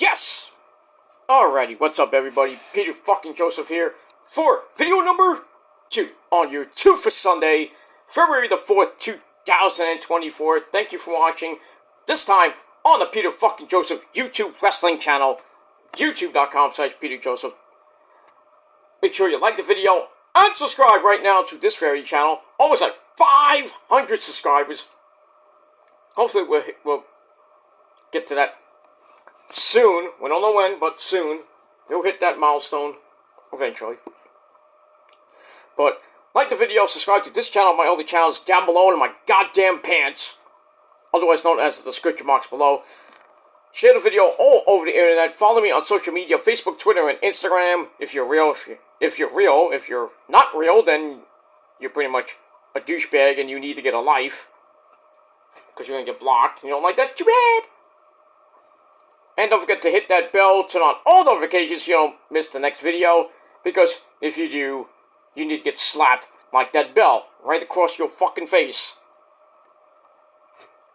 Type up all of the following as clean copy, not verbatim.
Yes! Alrighty, what's up everybody? Peter fucking Joseph here for video number 2 on your 2 for Sunday, February the 4th, 2024. Thank you for watching. This time on the Peter fucking Joseph YouTube wrestling channel, youtube.com/PeterJoseph. Make sure you like the video and subscribe right now to this very channel. Almost at 500 subscribers. Hopefully we'll get to that soon. We don't know when, but soon. We'll hit that milestone eventually. But like the video, subscribe to this channel, my other channels down below in my goddamn pants, otherwise known as the description box below. Share the video all over the internet. Follow me on social media, Facebook, Twitter, and Instagram. If you're real, if you're not real, then you're pretty much a douchebag and you need to get a life. Because you're going to get blocked. You don't like that? Too bad. And don't forget to hit that bell, turn on all notifications so you don't miss the next video. Because if you do, you need to get slapped like that bell right across your fucking face.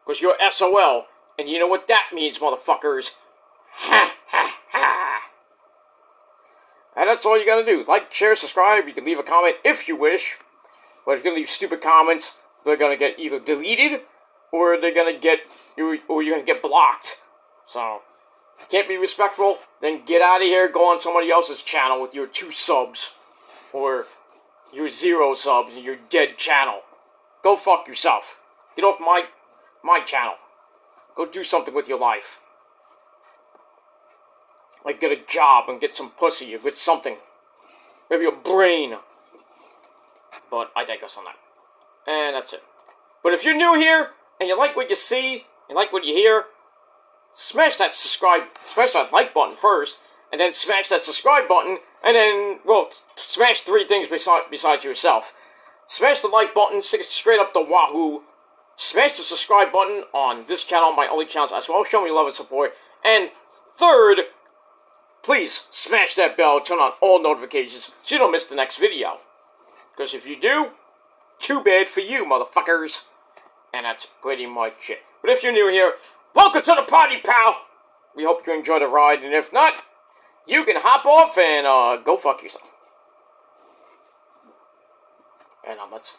Because you're SOL. And you know what that means, motherfuckers. Ha ha ha. And that's all you gotta do. Like, share, subscribe. You can leave a comment if you wish. But if you're gonna leave stupid comments, they're gonna get either deleted or they're gonna get you're gonna get blocked. So can't be respectful, then get out of here, go on somebody else's channel with your 2 subs. Or your 0 subs and your dead channel. Go fuck yourself. Get off my channel. Go do something with your life. Like get a job and get some pussy or get something. Maybe a brain. But I digress on that. And that's it. But if you're new here, and you like what you see, you like what you hear, smash that like button first, and then smash that subscribe button, and then, well, smash 3 things besides yourself. Smash the like button, stick it straight up the wahoo. Smash the subscribe button on this channel, my other channels as well. Show me love and support. And third, please smash that bell, turn on all notifications so you don't miss the next video. Because if you do, too bad for you, motherfuckers. And that's pretty much it. But if you're new here, welcome to the party, pal! We hope you enjoy the ride, and if not, you can hop off and go fuck yourself. And that's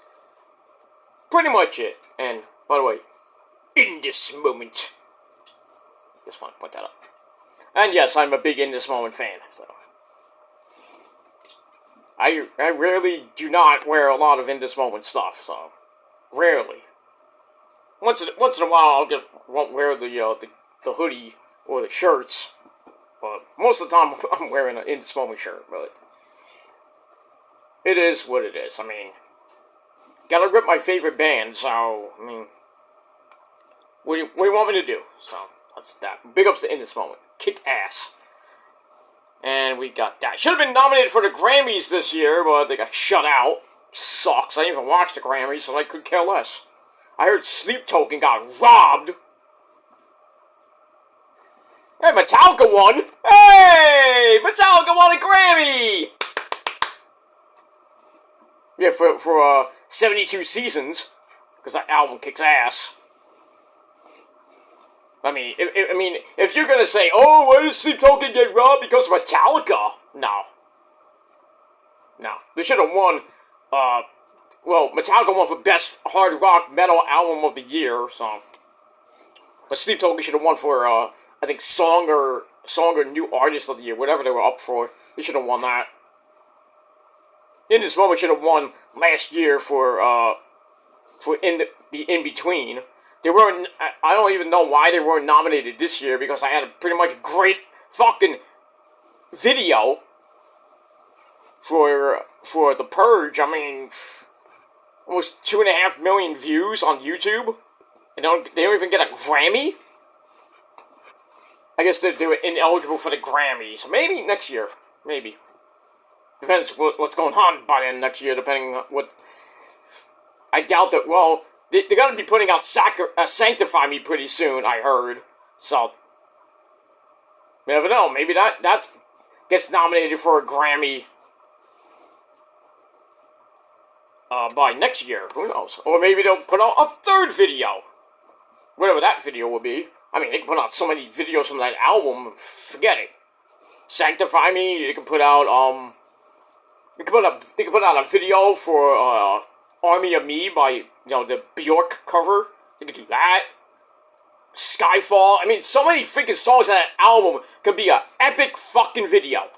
pretty much it. And, by the way, in this moment, just want to point that out. And yes, I'm a big In This Moment fan, so I rarely do not wear a lot of In This Moment stuff, so rarely. Once in a while, won't wear the hoodie or the shirts, but most of the time I'm wearing an In This Moment shirt. But it is what it is. I mean, gotta rip my favorite band, so I mean, what do you want me to do? So that's that. Big ups to In This Moment. Kick ass. And we got that. Should have been nominated for the Grammys this year, but they got shut out. Sucks. I didn't even watch the Grammys, so I could care less. I heard Sleep Token got robbed. Hey, Metallica won. Hey, Metallica won a Grammy. Yeah, for 72 seasons, because that album kicks ass. I mean, if you're gonna say, oh, why did Sleep Token get robbed because of Metallica? No. They should have won, well, Metallica won for Best Hard Rock Metal Album of the Year, so. But Sleep Token should have won for, I think, Song or New Artist of the Year, whatever they were up for. They should have won that. In This Moment should have won last year for the In-Between. They weren't, I don't even know why they weren't nominated this year, because I had a pretty much great fucking video for The Purge. I mean, almost 2.5 million views on YouTube, and they don't even get a Grammy? I guess they were ineligible for the Grammys. Maybe next year. Maybe. Depends what's going on by then next year, depending on what. I doubt that, well, they're going to be putting out Sanctify Me pretty soon, I heard. So, you never know. Maybe that gets nominated for a Grammy by next year. Who knows? Or maybe they'll put out a 3rd video. Whatever that video will be. I mean, they can put out so many videos from that album, forget it. Sanctify Me, they can put out, they can put out a video for, Army of Me by, you know, the Bjork cover. They could do that. Skyfall. I mean, so many freaking songs on that album can be an epic fucking video.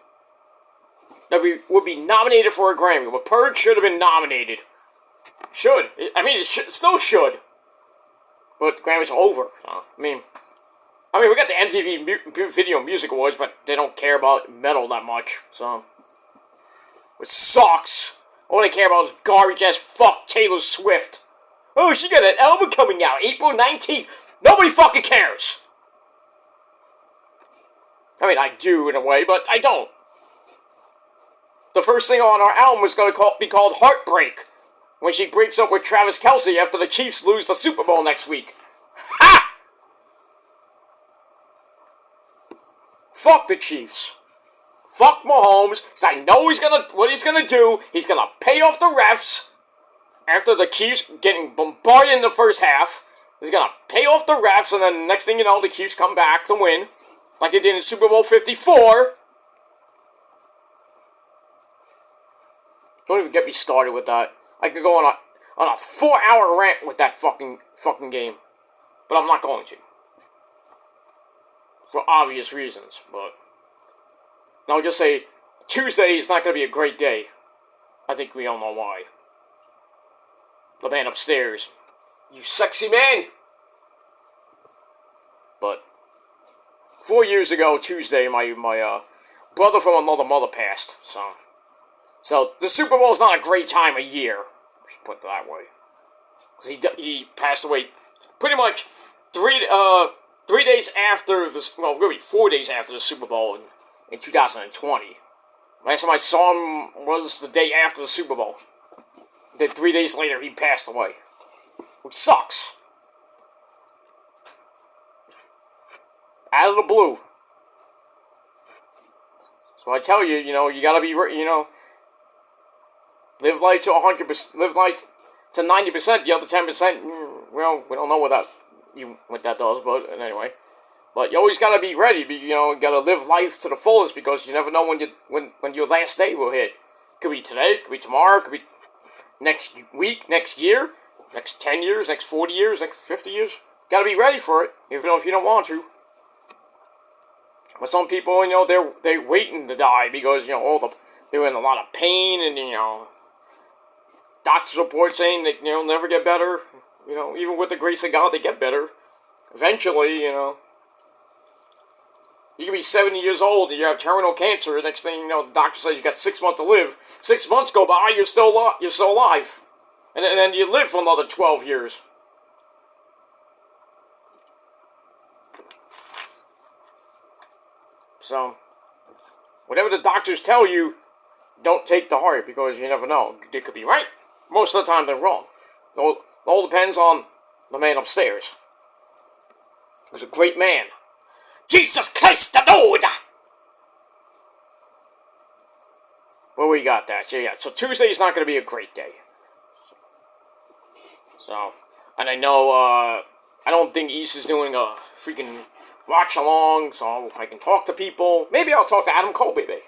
That would be nominated for a Grammy. But Purge should have been nominated. Should. I mean, it still should. But the Grammys are over. So, I mean, we got the MTV Video Music Awards, but they don't care about metal that much. So, it sucks. All they care about is garbage-ass fuck Taylor Swift. Oh, she got an album coming out April 19th. Nobody fucking cares. I mean, I do in a way, but I don't. The first single on our album was going to be called Heartbreak, when she breaks up with Travis Kelce after the Chiefs lose the Super Bowl next week. Ha! Fuck the Chiefs. Fuck Mahomes, because I know what he's gonna do. He's gonna pay off the refs after the Chiefs getting bombarded in the first half. He's gonna pay off the refs, and then next thing you know, the Chiefs come back to win, like they did in Super Bowl 54. Don't even get me started with that. I could go on a 4-hour rant with that fucking game, but I'm not going to, for obvious reasons. But I'll just say Tuesday is not going to be a great day. I think we all know why. The man upstairs, you sexy man. But 4 years ago, Tuesday, my brother from another mother passed. So the Super Bowl is not a great time of year. We should put it that way. Because he passed away pretty much 3 days after the, well, really 4 days after the Super Bowl in 2020. Last time I saw him was the day after the Super Bowl. Then 3 days later, he passed away. Which sucks. Out of the blue. So I tell you, you gotta be, live life to 100%, live life to 90%, the other 10%, well, we don't know what that does, but anyway. But you always gotta be ready, you gotta live life to the fullest, because you never know when your last day will hit. Could be today, could be tomorrow, could be next week, next year, next 10 years, next 40 years, next 50 years. Gotta be ready for it, even if you don't want to. But some people, they're waiting to die because, they're in a lot of pain, and, doctor's report saying that, never get better. Even with the grace of God, they get better. Eventually, you can be 70 years old and you have terminal cancer. Next thing you know, the doctor says you got 6 months to live. 6 months go by, you're still alive. And then you live for another 12 years. So, whatever the doctors tell you, don't take to heart, because you never know. They could be right. Most of the time, they're wrong. It all depends on the man upstairs. He was a great man. Jesus Christ, the Lord! Well, we got that. So Tuesday's not going to be a great day. So, and I know, I don't think East is doing a freaking watch along, so I can talk to people. Maybe I'll talk to Adam Cole, baby,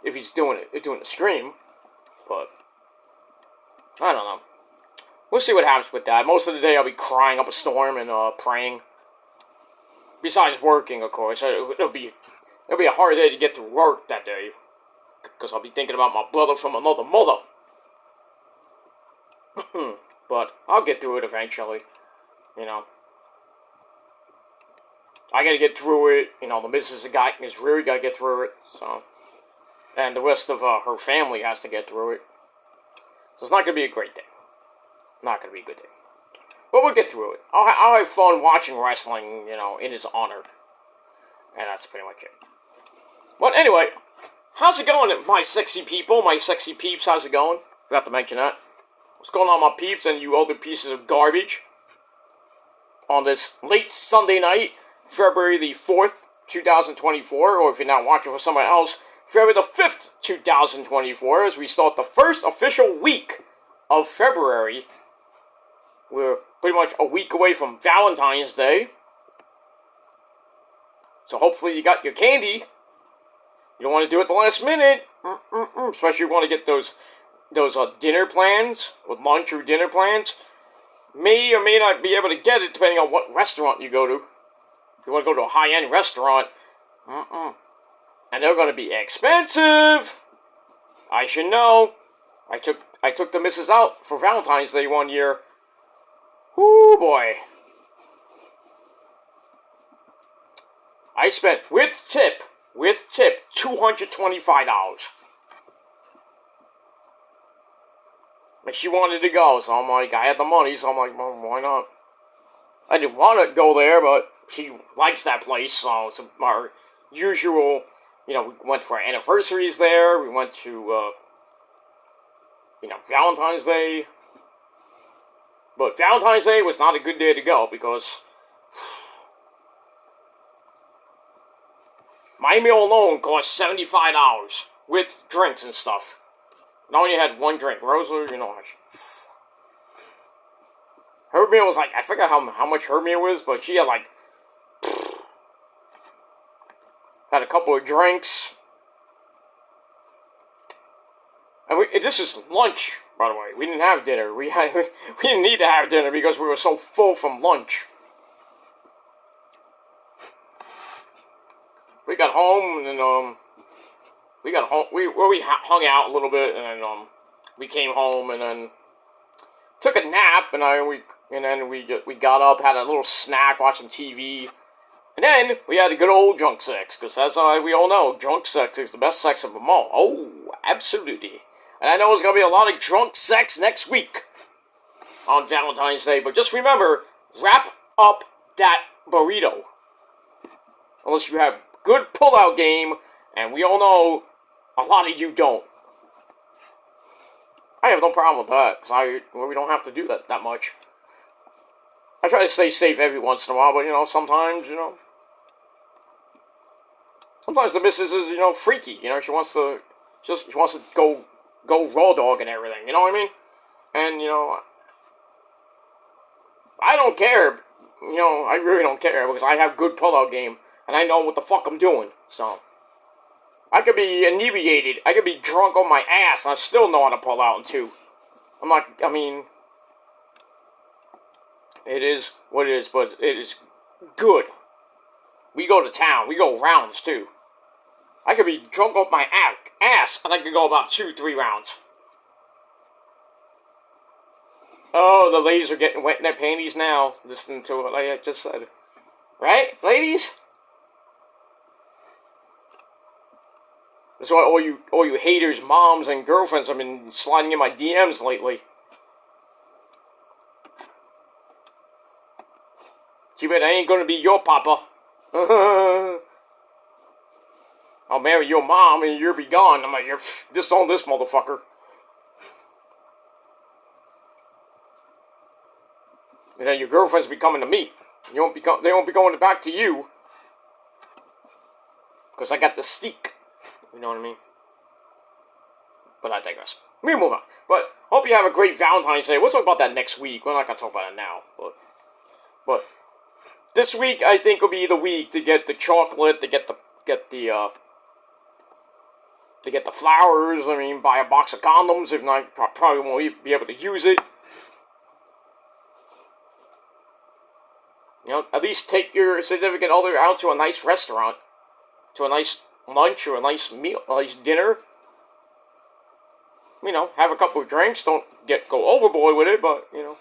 if he's doing the stream. But I don't know. We'll see what happens with that. Most of the day I'll be crying up a storm and praying. Besides working, of course, it'll be a hard day to get through work that day, because I'll be thinking about my brother from another mother. But I'll get through it eventually. I gotta get through it. The missus is really gotta get through it. So, and the rest of her family has to get through it. So it's not gonna be a great day. Not gonna be a good day. But we'll get through it. I'll have fun watching wrestling, in his honor. And that's pretty much it. But anyway, how's it going, my sexy people, my sexy peeps? How's it going? Forgot to mention that. What's going on, my peeps, and you other pieces of garbage? On this late Sunday night, February the 4th, 2024, or if you're not watching for someone else, February the 5th, 2024, as we start the first official week of February. We're pretty much a week away from Valentine's Day. So hopefully you got your candy. You don't want to do it the last minute. Especially if you want to get those dinner plans, with lunch or dinner plans. May or may not be able to get it depending on what restaurant you go to. If you want to go to a high-end restaurant, and they're going to be expensive. I should know. I took the missus out for Valentine's Day one year. Whoo boy. I spent with tip $225. And she wanted to go, so I'm like, I had the money, so I'm like, well, why not? I didn't want to go there, but she likes that place, so it's our usual, we went for our anniversaries there, we went to, Valentine's Day. But Valentine's Day was not a good day to go, because my meal alone cost $75 with drinks and stuff. And I only had one drink. Rosa, her meal was like, I forgot how much her meal was, but she had had a couple of drinks. And this is lunch, by the way. We didn't have dinner. We didn't need to have dinner because we were so full from lunch. We got home and we hung out a little bit and then we came home and then took a nap and then we got up, had a little snack, watched some TV, and then we had a good old drunk sex because as we all know, drunk sex is the best sex of them all. Oh, absolutely. And I know there's gonna be a lot of drunk sex next week on Valentine's Day, but just remember, wrap up that burrito. Unless you have good pull-out game, and we all know a lot of you don't. I have no problem with that, because we don't have to do that much. I try to stay safe every once in a while, but, sometimes, sometimes the missus is, freaky, she wants to go raw dog and everything, you know what I mean? And, I don't care, I really don't care, because I have good pull-out game. And I know what the fuck I'm doing, so. I could be inebriated, I could be drunk on my ass, and I still know how to pull out in two. It is what it is, but it is good. We go to town, we go rounds, too. I could be drunk off my ass, and I could go about 2-3 rounds. Oh, the ladies are getting wet in their panties now, listening to what I just said. Right, ladies? That's why all you haters, moms, and girlfriends have been sliding in my DMs lately. Too bad I ain't gonna be your papa. I'll marry your mom and you'll be gone. I'm like, disown this motherfucker. And then your girlfriends be coming to me. They won't be going back to you. Because I got the steak. You know what I mean? But I digress. We move on. But hope you have a great Valentine's Day. We'll talk about that next week. We're not gonna talk about it now. But this week I think will be the week to get the chocolate, to get the flowers. I mean, buy a box of condoms. If not, probably won't be able to use it. At least take your significant other out to a nice restaurant, to a nice lunch or a nice meal, a nice dinner. Have a couple of drinks. Don't go overboard with it, but if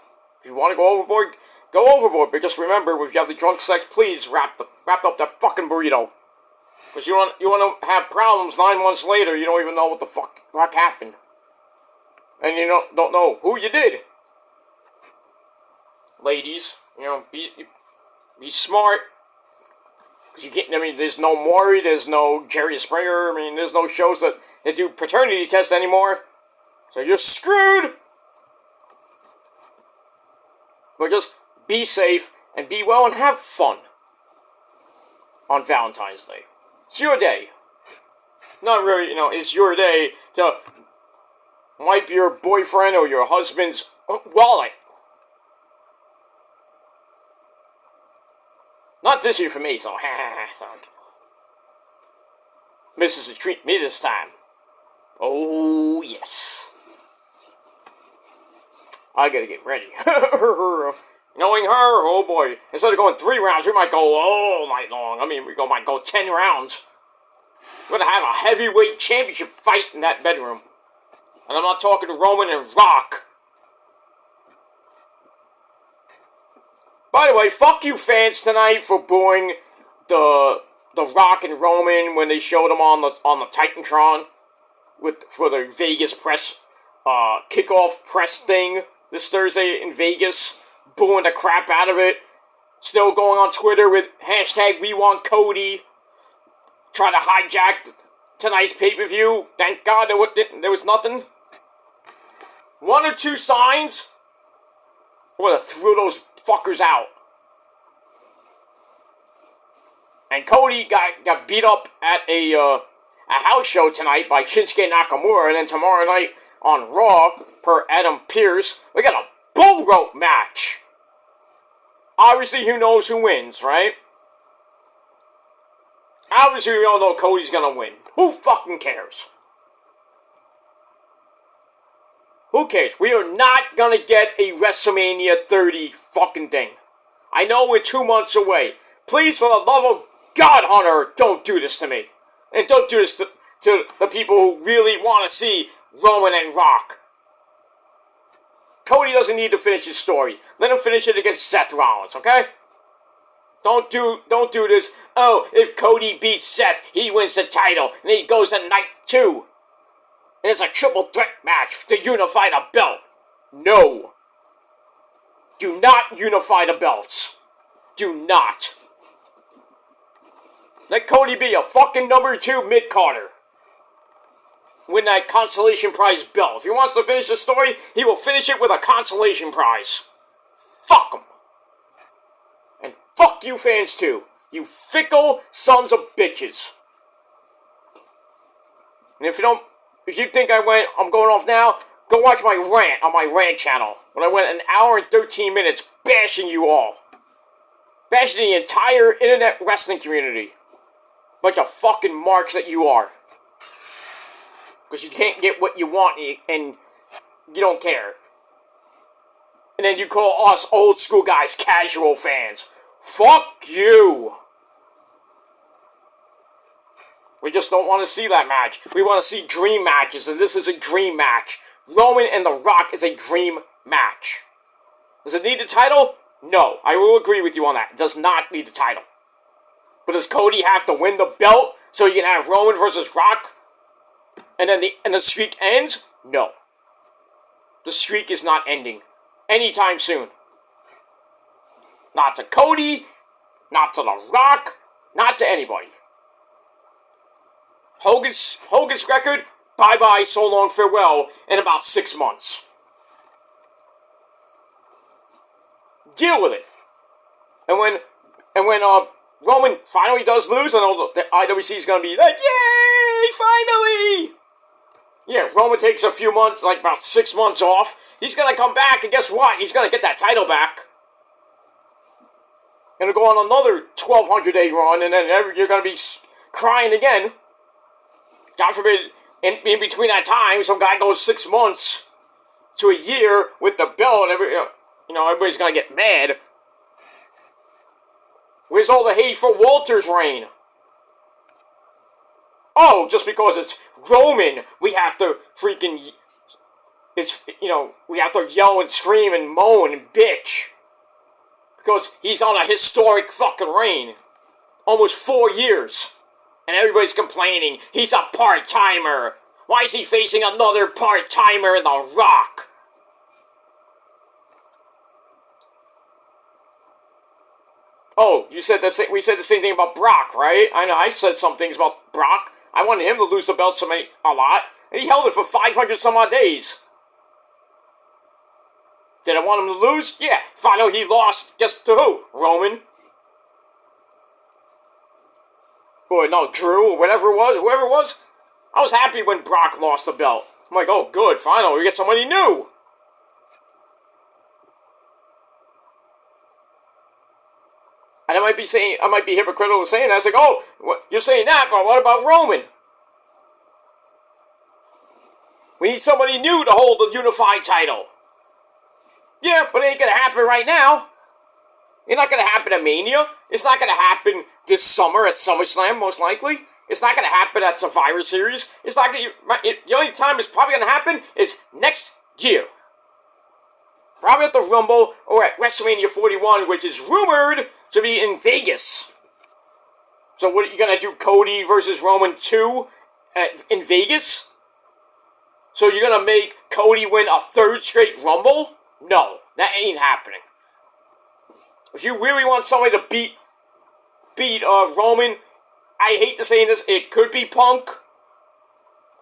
you want to go overboard, go overboard. But just remember, if you have the drunk sex, please wrap up that fucking burrito, because you want to have problems 9 months later. You don't even know what the fuck happened, and you don't know who you did. Ladies, be smart. There's no Maury, there's no Jerry Springer, there's no shows that do paternity tests anymore. So you're screwed! But just be safe and be well and have fun on Valentine's Day. It's your day. Not really, it's your day to wipe your boyfriend or your husband's wallet. Not this year for me, so so misses to treat me this time. Oh, yes. I gotta get ready. Knowing her, oh boy. Instead of going 3 rounds, we might go all night long. I mean, might go 10 rounds. We're gonna have a heavyweight championship fight in that bedroom. And I'm not talking Roman and Rock. By the way, fuck you fans tonight for booing the Rock and Roman when they showed them on the Titantron for the Vegas press kickoff press thing this Thursday in Vegas, booing the crap out of it. Still going on Twitter with hashtag We Want Cody, trying to hijack tonight's pay-per-view. Thank God there was nothing. 1 or 2 signs, I would have threw those fuckers out. And Cody got beat up at a house show tonight by Shinsuke Nakamura, and then tomorrow night on Raw, per Adam Pearce, we got a bull rope match. Obviously, who knows who wins, right? Obviously, we all know Cody's gonna win. Who fucking cares? Who cares? We are not gonna get a WrestleMania 30 fucking thing. I know we're 2 months away. Please, for the love of God, Hunter, don't do this to me. And don't do this to the people who really want to see Roman and Rock. Cody doesn't need to finish his story. Let him finish it against Seth Rollins, okay? Don't do this. Oh, if Cody beats Seth, he wins the title, and he goes to night 2. And it's a triple threat match to unify the belt. No. Do not unify the belts. Do not. Let Cody be a fucking number 2 mid-carder. Win that consolation prize belt. If he wants to finish the story, he will finish it with a consolation prize. Fuck him. And fuck you fans too. You fickle sons of bitches. And if you think I'm going off now, go watch my rant on my Rant channel. When I went an hour and 13 minutes bashing you all. Bashing the entire internet wrestling community. Bunch of fucking marks that you are. Because you can't get what you want and you don't care. And then you call us old school guys casual fans. Fuck you! We just don't want to see that match. We want to see dream matches, and this is a dream match. Roman and The Rock is a dream match. Does it need the title? No, I will agree with you on that. It does not need the title. But does Cody have to win the belt so you can have Roman versus Rock? And then the streak ends? No. The streak is not ending anytime soon. Not to Cody, not to The Rock, not to anybody. Hogan's record, bye-bye, so long, farewell, in about 6 months. Deal with it. And when Roman finally does lose, I know the IWC is going to be like, yay, finally! Yeah, Roman takes a few months, like about 6 months off. He's going to come back, and guess what? He's going to get that title back. Going to go on another 1,200-day run, and then you're going to be crying again. God forbid, in between that time, some guy goes 6 months to a year with the belt, and everybody's going to get mad. Where's all the hate for Walter's reign? Oh, just because it's Roman, we have to freaking... we have to yell and scream and moan and bitch. Because he's on a historic fucking reign. Almost 4 years. And everybody's complaining, he's a part-timer. Why is he facing another part-timer in The Rock? Oh, we said the same thing about Brock, right? I know, I said some things about Brock. I wanted him to lose the belt a lot, and he held it for 500 some odd days. Did I want him to lose? Yeah. Finally, he lost. Guess to who? Roman? Or no, Drew, or whoever it was. I was happy when Brock lost the belt. I'm like, oh, good, finally, we get somebody new. And then might be hypocritical saying that. It's like, oh, you're saying that, but what about Roman? We need somebody new to hold the unified title. Yeah, but it ain't gonna happen right now. It's not gonna happen at Mania. It's not gonna happen this summer at SummerSlam, most likely. It's not gonna happen at Survivor Series. It's not gonna. The only time it's probably gonna happen is next year. Probably at the Rumble or at WrestleMania 41, which is rumored to be in Vegas. So what are you gonna do? Cody versus Roman 2 in Vegas? So you're gonna make Cody win a third straight Rumble? No, that ain't happening. If you really want somebody to beat Roman, I hate to say this, it could be Punk.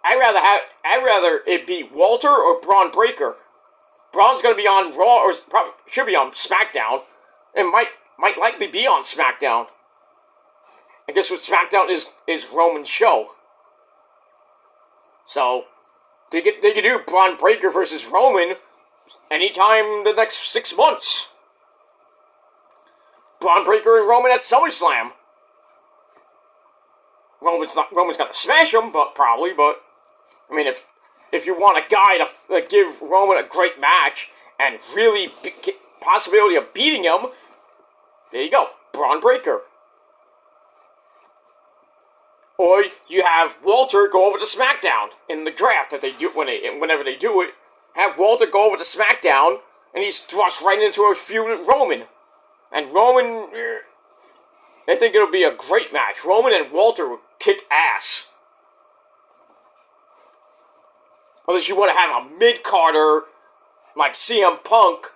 I'd rather it be Walter or Braun Breaker. Braun's gonna be on Raw, or probably should be on SmackDown, and might likely be on SmackDown. I guess what SmackDown is Roman's show. So they could do Braun Breaker versus Roman anytime the next 6 months. Braun Breaker and Roman at SummerSlam. Roman's gonna smash him, but I mean, if you want a guy to give Roman a great match and really possibility of beating him, there you go, Braun Breaker. Or you have Walter go over to SmackDown in the draft that they do whenever they do it. Have Walter go over to SmackDown and he's thrust right into a feud with Roman. And Roman, I think it'll be a great match. Roman and Walter will kick ass. Unless you want to have a mid-carder like CM Punk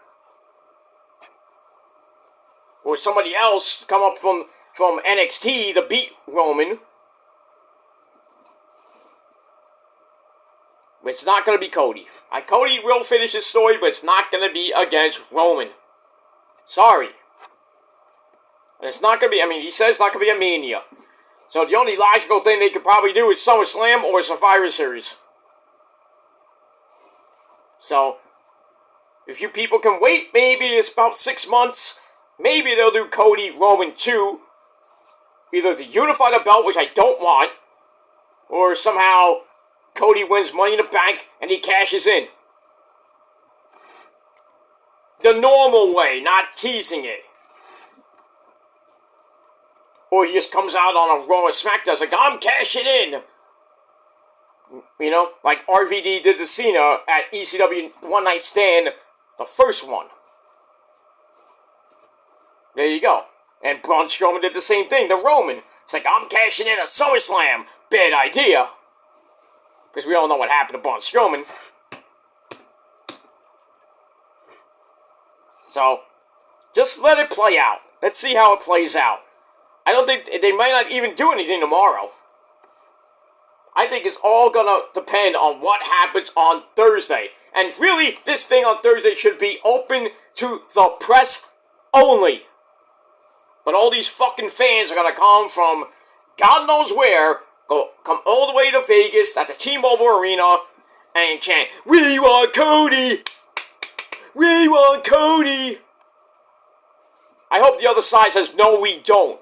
or somebody else come up from NXT to beat Roman. It's not going to be Cody. Cody will finish his story, but it's not going to be against Roman. Sorry. And it's not going to be, he says it's not going to be a Mania. So the only logical thing they could probably do is SummerSlam or Survivor Series. So, if you people can wait, maybe it's about 6 months. Maybe they'll do Cody Roman 2. Either to unify the belt, which I don't want, or somehow Cody wins Money in the Bank and he cashes in. The normal way, not teasing it. Or he just comes out on a Raw or SmackDown, it's like, I'm cashing in. You know, like RVD did to Cena at ECW One Night Stand, the first one. There you go. And Braun Strowman did the same thing to Roman. It's like, I'm cashing in at SummerSlam. Bad idea. Because we all know what happened to Braun Strowman. So, just let it play out. Let's see how it plays out. I don't think, they might not even do anything tomorrow. I think it's all gonna depend on what happens on Thursday. And really, this thing on Thursday should be open to the press only. But all these fucking fans are gonna come from God knows where, come all the way to Vegas at the T-Mobile Arena and chant, "We want Cody! We want Cody!" I hope the other side says, "No, we don't."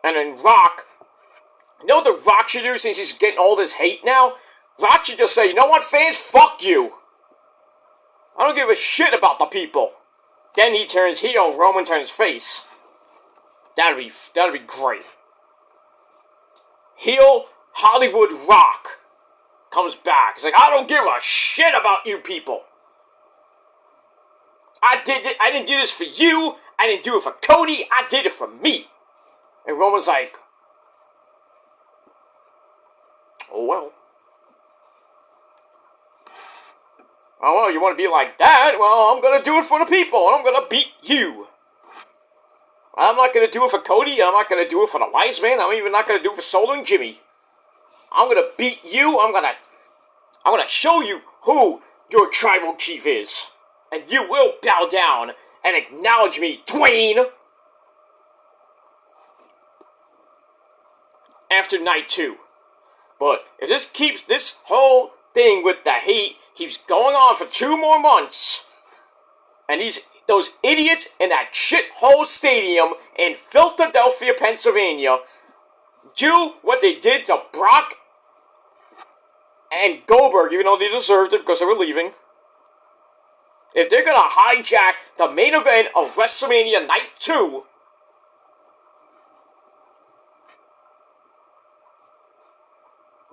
And then Rock, you know what The Rock should do since he's getting all this hate now? Rock should just say, you know what, fans? Fuck you. I don't give a shit about the people. Then he turns heel, Roman turns face. That'd be great. Heel Hollywood Rock comes back. It's like, I don't give a shit about you people. I didn't do this for you. I didn't do it for Cody. I did it for me. And Roman's like, oh well. Oh well, you want to be like that? Well, I'm gonna do it for the people, and I'm gonna beat you. I'm not gonna do it for Cody, I'm not gonna do it for the Wise Man, I'm even not gonna do it for Solo and Jimmy. I'm gonna beat you, I'm gonna show you who your tribal chief is. And you will bow down and acknowledge me, Twain! After night 2. But if this whole thing with the hate keeps going on for 2 more months, and those idiots in that shithole stadium in Philadelphia, Pennsylvania, do what they did to Brock and Goldberg, even though they deserved it because they were leaving. If they're gonna hijack the main event of WrestleMania Night 2,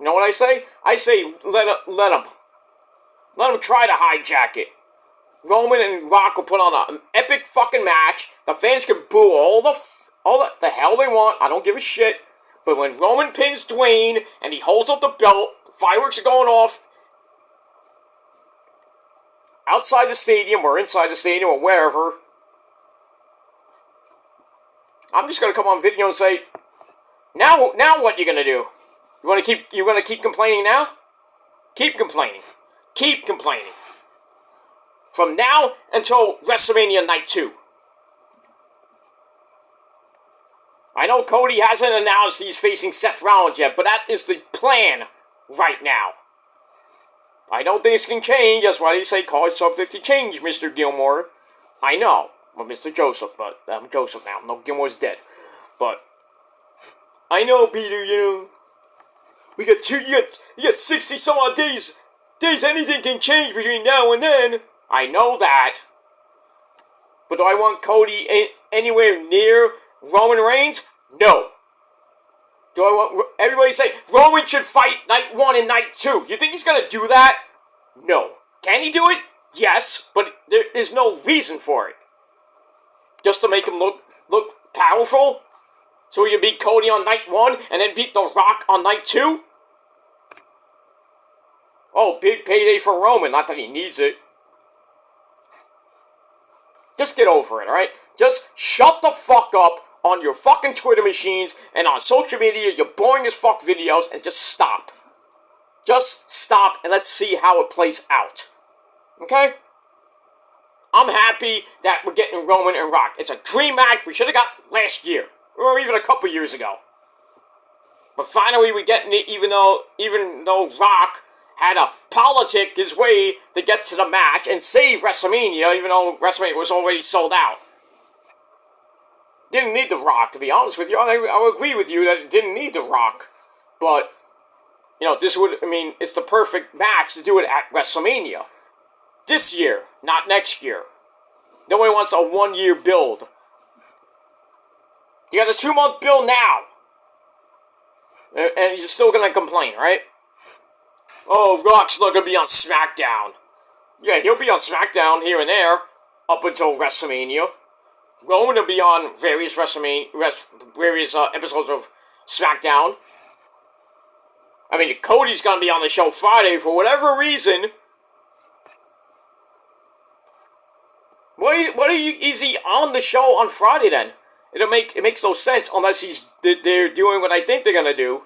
you know what I say? I say let them try to hijack it. Roman and Rock will put on an epic fucking match. The fans can boo all the hell they want. I don't give a shit. But when Roman pins Dwayne and he holds up the belt, fireworks are going off outside the stadium or inside the stadium or wherever. I'm just gonna come on video and say, now what you gonna do? You wanna keep complaining now? Keep complaining. Keep complaining. From now until WrestleMania Night 2. I know Cody hasn't announced he's facing Seth Rollins yet, but that is the plan right now. I know things can change, that's why they say call it subject to change, Mr. Gilmore. I know. Well, Mr. Joseph, but I'm Joseph now. No, Gilmore's dead. But I know, Peter, you got 60 some odd days. Anything can change between now and then. I know that. But do I want Cody anywhere near Roman Reigns? No. Do I want everybody say Roman should fight Night 1 and Night 2? You think he's gonna do that? No. Can he do it? Yes, but there is no reason for it. Just to make him look powerful? So he can beat Cody on Night 1 and then beat The Rock on Night 2? Oh, big payday for Roman. Not that he needs it. Just get over it, alright? Just shut the fuck up on your fucking Twitter machines and on social media, your boring as fuck videos, and just stop. Just stop and let's see how it plays out. Okay? I'm happy that we're getting Roman and Rock. It's a dream match we should have got last year. Or even a couple years ago. But finally we're getting it even though Rock had to politic his way to get to the match and save WrestleMania, even though WrestleMania was already sold out. Didn't need The Rock, to be honest with you. I agree with you that it didn't need The Rock. But, it's the perfect match to do it at WrestleMania. This year, not next year. Nobody wants a 1-year build. You got a 2-month build now. And you're still gonna complain, right? Oh, Rock's not gonna be on SmackDown. Yeah, he'll be on SmackDown here and there, up until WrestleMania. Roman will be on various episodes of SmackDown. I mean, Cody's gonna be on the show Friday for whatever reason. Is he on the show on Friday then? It makes no sense unless they're doing what I think they're gonna do.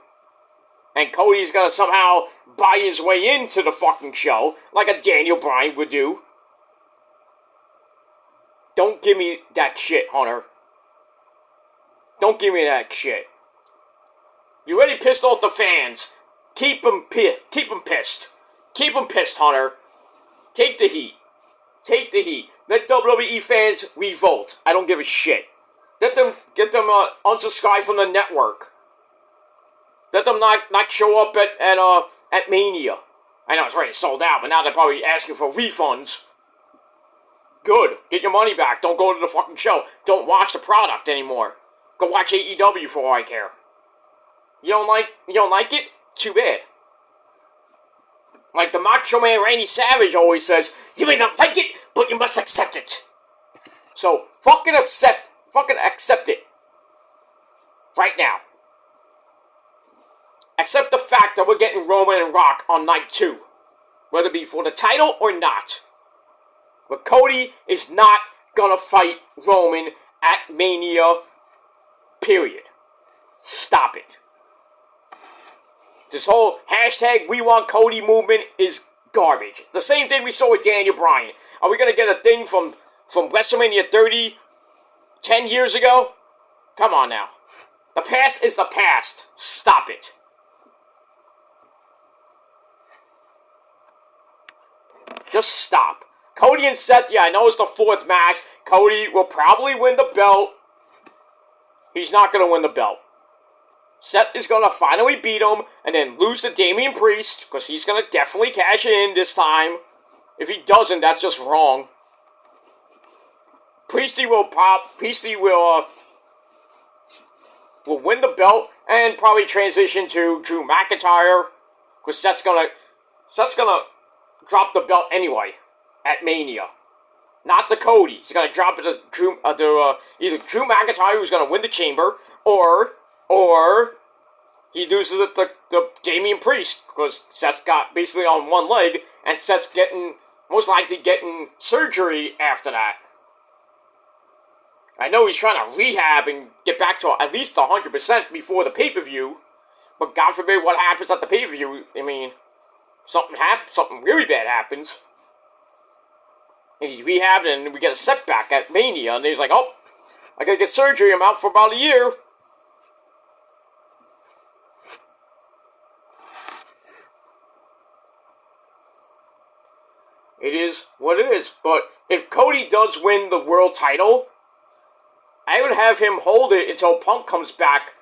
And Cody's gonna somehow buy his way into the fucking show, like a Daniel Bryan would do. Don't give me that shit, Hunter. Don't give me that shit. You already pissed off the fans. Keep them pissed. Keep them pissed, Hunter. Take the heat. Take the heat. Let WWE fans revolt. I don't give a shit. Get them unsubscribe from the network. Let them not show up at Mania. I know it's already sold out, but now they're probably asking for refunds. Good. Get your money back. Don't go to the fucking show. Don't watch the product anymore. Go watch AEW for all I care. You don't like it? Too bad. Like the Macho Man Randy Savage always says, you may not like it, but you must accept it. So fucking accept it. Right now. Accept the fact that we're getting Roman and Rock on Night 2. Whether it be for the title or not. But Cody is not gonna fight Roman at Mania. Period. Stop it. This whole hashtag We Want Cody movement is garbage. It's the same thing we saw with Daniel Bryan. Are we gonna get a thing from WrestleMania 30 10 years ago? Come on now. The past is the past. Stop it. Just stop. Cody and Seth, yeah, I know it's the 4th match. Cody will probably win the belt. He's not going to win the belt. Seth is going to finally beat him and then lose to Damian Priest, because he's going to definitely cash in this time. If he doesn't, that's just wrong. Priesty will win the belt and probably transition to Drew McIntyre, because Seth's gonna drop the belt anyway at Mania. Not to Cody. He's gonna drop it to either Drew McIntyre, who's gonna win the Chamber, or he loses it to Damian Priest, because Seth's got basically on one leg, and Seth's most likely getting surgery after that. I know he's trying to rehab and get back to at least 100% before the pay-per-view, but God forbid what happens at the pay-per-view. I mean, something really bad happens, and he's rehabbed, and we get a setback at Mania, and he's like, oh, I gotta get surgery, I'm out for about a year. It is what it is, but if Cody does win the world title, I would have him hold it until Punk comes back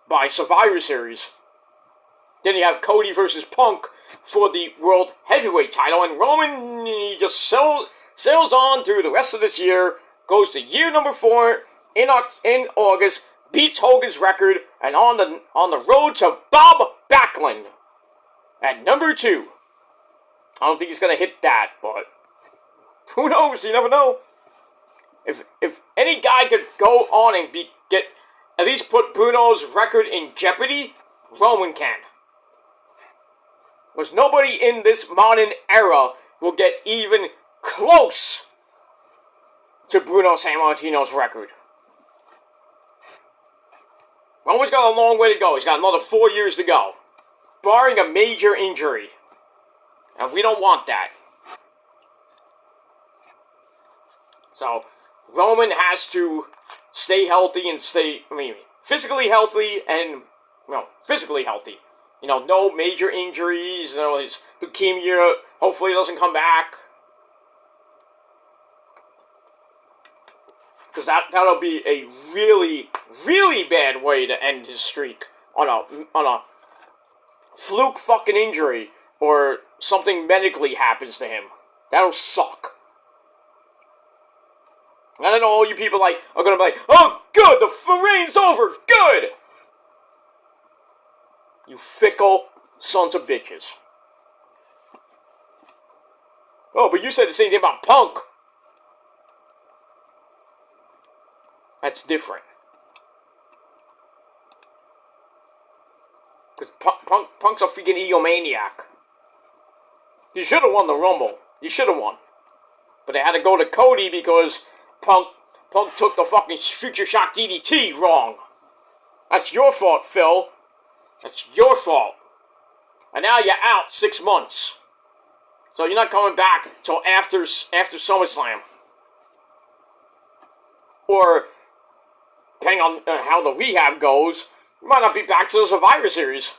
by Survivor Series. Then you have Cody versus Punk for the World Heavyweight title, and Roman, he just sails on through the rest of this year, goes to year number 4 in August, beats Hogan's record, and on the road to Bob Backlund at number 2. I don't think he's going to hit that, but who knows? You never know. If any guy could go on and get at least put Bruno's record in jeopardy, Roman can. Because nobody in this modern era will get even close to Bruno Sammartino's record. Roman's got a long way to go. He's got another 4 years to go, barring a major injury. And we don't want that. So Roman has to stay healthy and physically healthy and, physically healthy. No major injuries, his leukemia hopefully doesn't come back. Because that'll be a really, really bad way to end his streak on a fluke fucking injury, or something medically happens to him. That'll suck. I don't know, all you people are gonna be like, oh, good, the reign's over, good! You fickle sons of bitches. Oh, but you said the same thing about Punk. That's different. Because Punk's a freaking egomaniac. He should have won the Rumble. He should have won. But they had to go to Cody because Punk took the fucking Future Shock DDT wrong. That's your fault, Phil. That's your fault. And now you're out 6 months. So you're not coming back till after SummerSlam. Or, depending on how the rehab goes, you might not be back to the Survivor Series.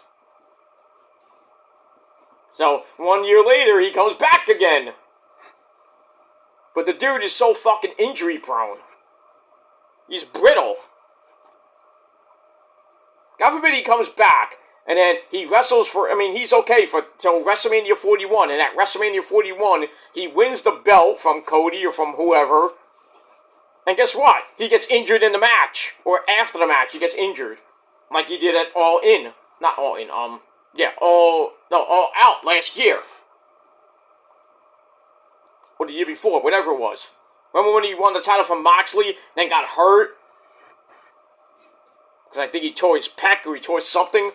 So, 1 year later, he comes back again. But the dude is so fucking injury prone. He's brittle. God forbid he comes back, and then he wrestles he's okay till WrestleMania 41, and at WrestleMania 41, he wins the belt from Cody or from whoever, and guess what? He gets injured in the match, or after the match, he gets injured. Like he did at All In. Not All In, All Out last year. Or the year before, whatever it was. Remember when he won the title from Moxley, then got hurt? Because I think he tore his pec or he tore something.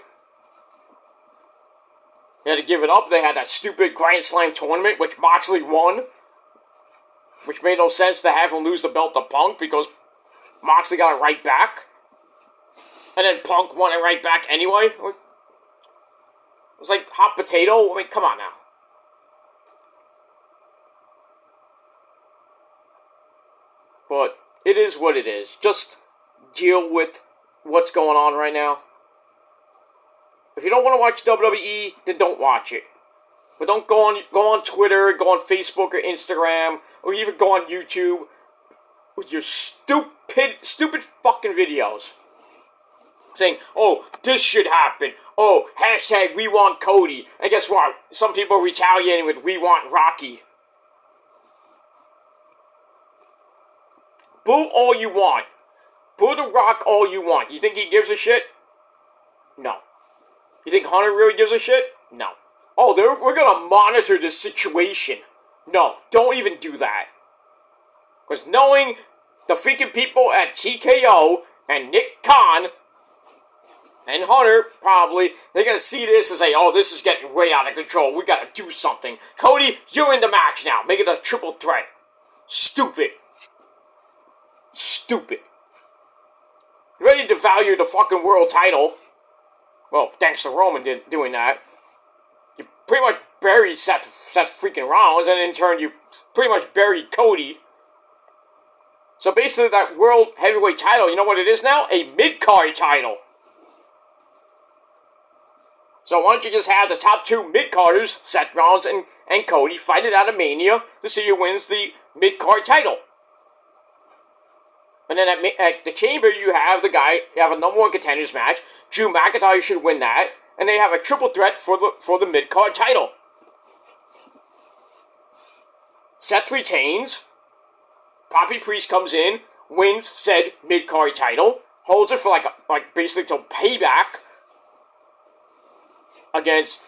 He had to give it up. They had that stupid Grand Slam tournament, which Moxley won. Which made no sense to have him lose the belt to Punk, because Moxley got it right back. And then Punk won it right back anyway. It was like hot potato. Come on now. But it is what it is. Just deal with what's going on right now. If you don't want to watch WWE, then don't watch it. But don't go on Twitter, go on Facebook or Instagram, or even go on YouTube with your stupid fucking videos. Saying, oh, this should happen. Oh, hashtag we want Cody. And guess what? Some people are retaliating with we want Rocky. Boo all you want. Boo The Rock all you want. You think he gives a shit? No. You think Hunter really gives a shit? No. Oh, we're gonna monitor this situation. No, don't even do that. Because knowing the freaking people at TKO and Nick Khan and Hunter, probably, they're gonna see this and say, oh, this is getting way out of control. We gotta do something. Cody, you're in the match now. Make it a triple threat. Stupid. Stupid. Ready to value the fucking world title. Well, thanks to Roman doing that. You pretty much buried Seth freaking Rollins, and in turn you pretty much buried Cody. So basically that world heavyweight title, you know what it is now? A mid-card title. So why don't you just have the top two mid-carders, Seth Rollins and Cody, fight it out of Mania to see who wins the mid-card title. And then at the Chamber, you have a number one contenders match. Drew McIntyre should win that. And they have a triple threat for the mid-card title. Seth retains. Poppy Priest comes in, wins said mid-card title, holds it for basically till Payback against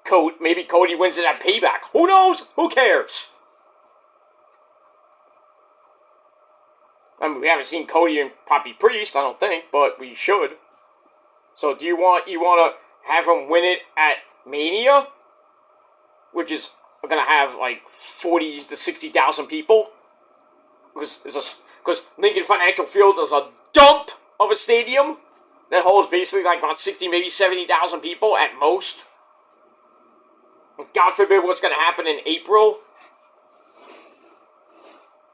Cody. Maybe Cody wins it at Payback. Who knows? Who cares? I mean, we haven't seen Cody and Poppy Priest, I don't think, but we should. So do you want to have him win it at Mania? Which is going to have 40s to 60,000 people? Because Lincoln Financial Fields is a dump of a stadium that holds basically about 60, maybe 70,000 people at most. And God forbid what's going to happen in April.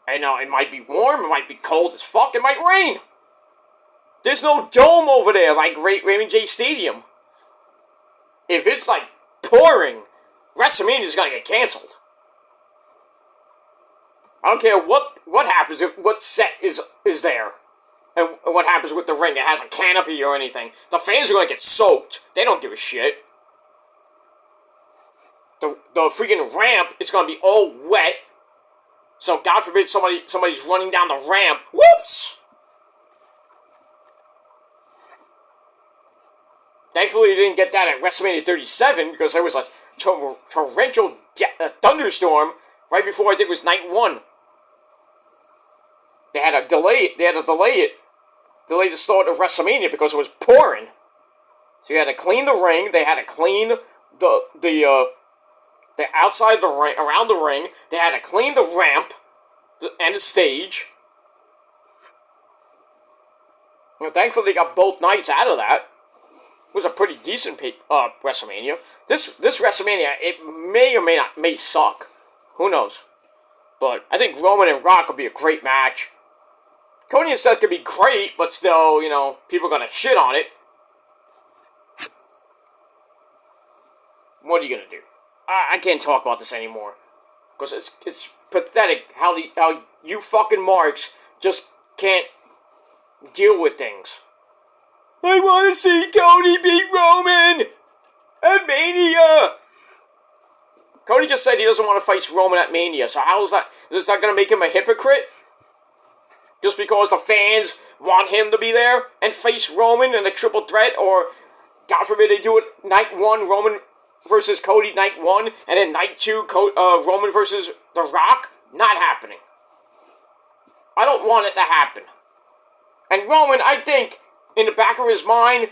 And it might be warm, it might be cold as fuck, it might rain. There's no dome over there like Raymond J. Stadium. If it's pouring, WrestleMania is going to get canceled. I don't care what happens, what set is there. And what happens with the ring. It has a canopy or anything. The fans are going to get soaked. They don't give a shit. The freaking ramp is going to be all wet. So God forbid somebody's running down the ramp. Whoops! Thankfully, you didn't get that at WrestleMania 37 because there was a torrential thunderstorm right before I think it was night 1. They had to delay the start of WrestleMania because it was pouring. So you had to clean the ring. They had to clean the outside the ring, around the ring. They had to clean the ramp and the stage. And thankfully, they got both nights out of that. It was a pretty decent WrestleMania. This WrestleMania, it may or may suck. Who knows? But I think Roman and Rock will be a great match. Cody and Seth could be great, but still, people are going to shit on it. What are you going to do? I can't talk about this anymore. Because it's pathetic how you fucking marks just can't deal with things. I want to see Cody beat Roman at Mania. Cody just said he doesn't want to face Roman at Mania. So how is that? Is that going to make him a hypocrite? Just because the fans want him to be there and face Roman in a triple threat? Or, God forbid, they do it night 1, Roman versus Cody night 1, and then night 2, Roman versus The Rock? Not happening. I don't want it to happen. And Roman, I think, in the back of his mind,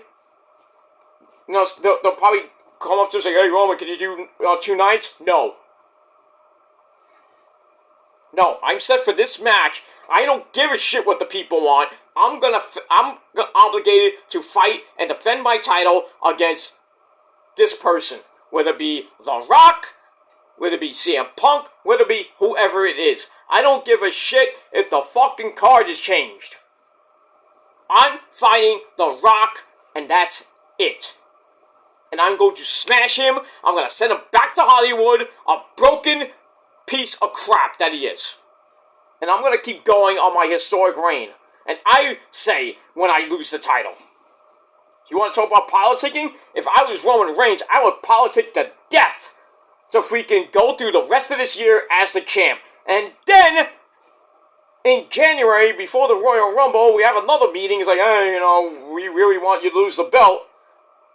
they'll probably come up to him and say, hey, Roman, can you do 2 nights? No. No, I'm set for this match. I don't give a shit what the people want. I'm obligated to fight and defend my title against this person. Whether it be The Rock, whether it be CM Punk, whether it be whoever it is. I don't give a shit if the fucking card is changed. I'm fighting The Rock, and that's it. and I'm going to smash him. I'm going to send him back to Hollywood, a broken piece of crap that he is. And I'm going to keep going on my historic reign. And I say when I lose the title. You want to talk about politicking? If I was Roman Reigns, I would politic to death to freaking go through the rest of this year as the champ. And then, in January, before the Royal Rumble, we have another meeting. It's like, hey, you know, we really want you to lose the belt.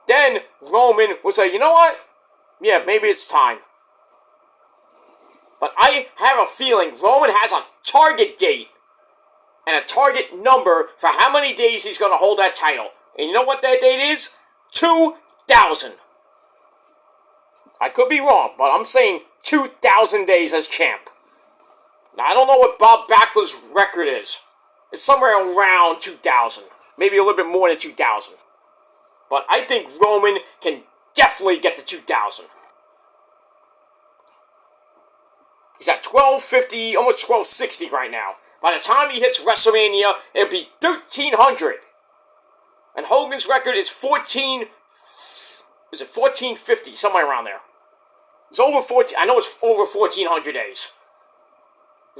Then Roman would say, you know what? Yeah, maybe it's time. But I have a feeling Roman has a target date and a target number for how many days he's going to hold that title. And you know what that date is? 2,000. I could be wrong, but I'm saying 2,000 days as champ. Now, I don't know what Bob Backlund's record is. It's somewhere around 2,000. Maybe a little bit more than 2,000. But I think Roman can definitely get to 2,000. He's at 1,250, almost 1,260 right now. By the time he hits WrestleMania, it'll be 1,300. And Hogan's record is 1,450, somewhere around there. It's over 14, I know it's over 1,400 days.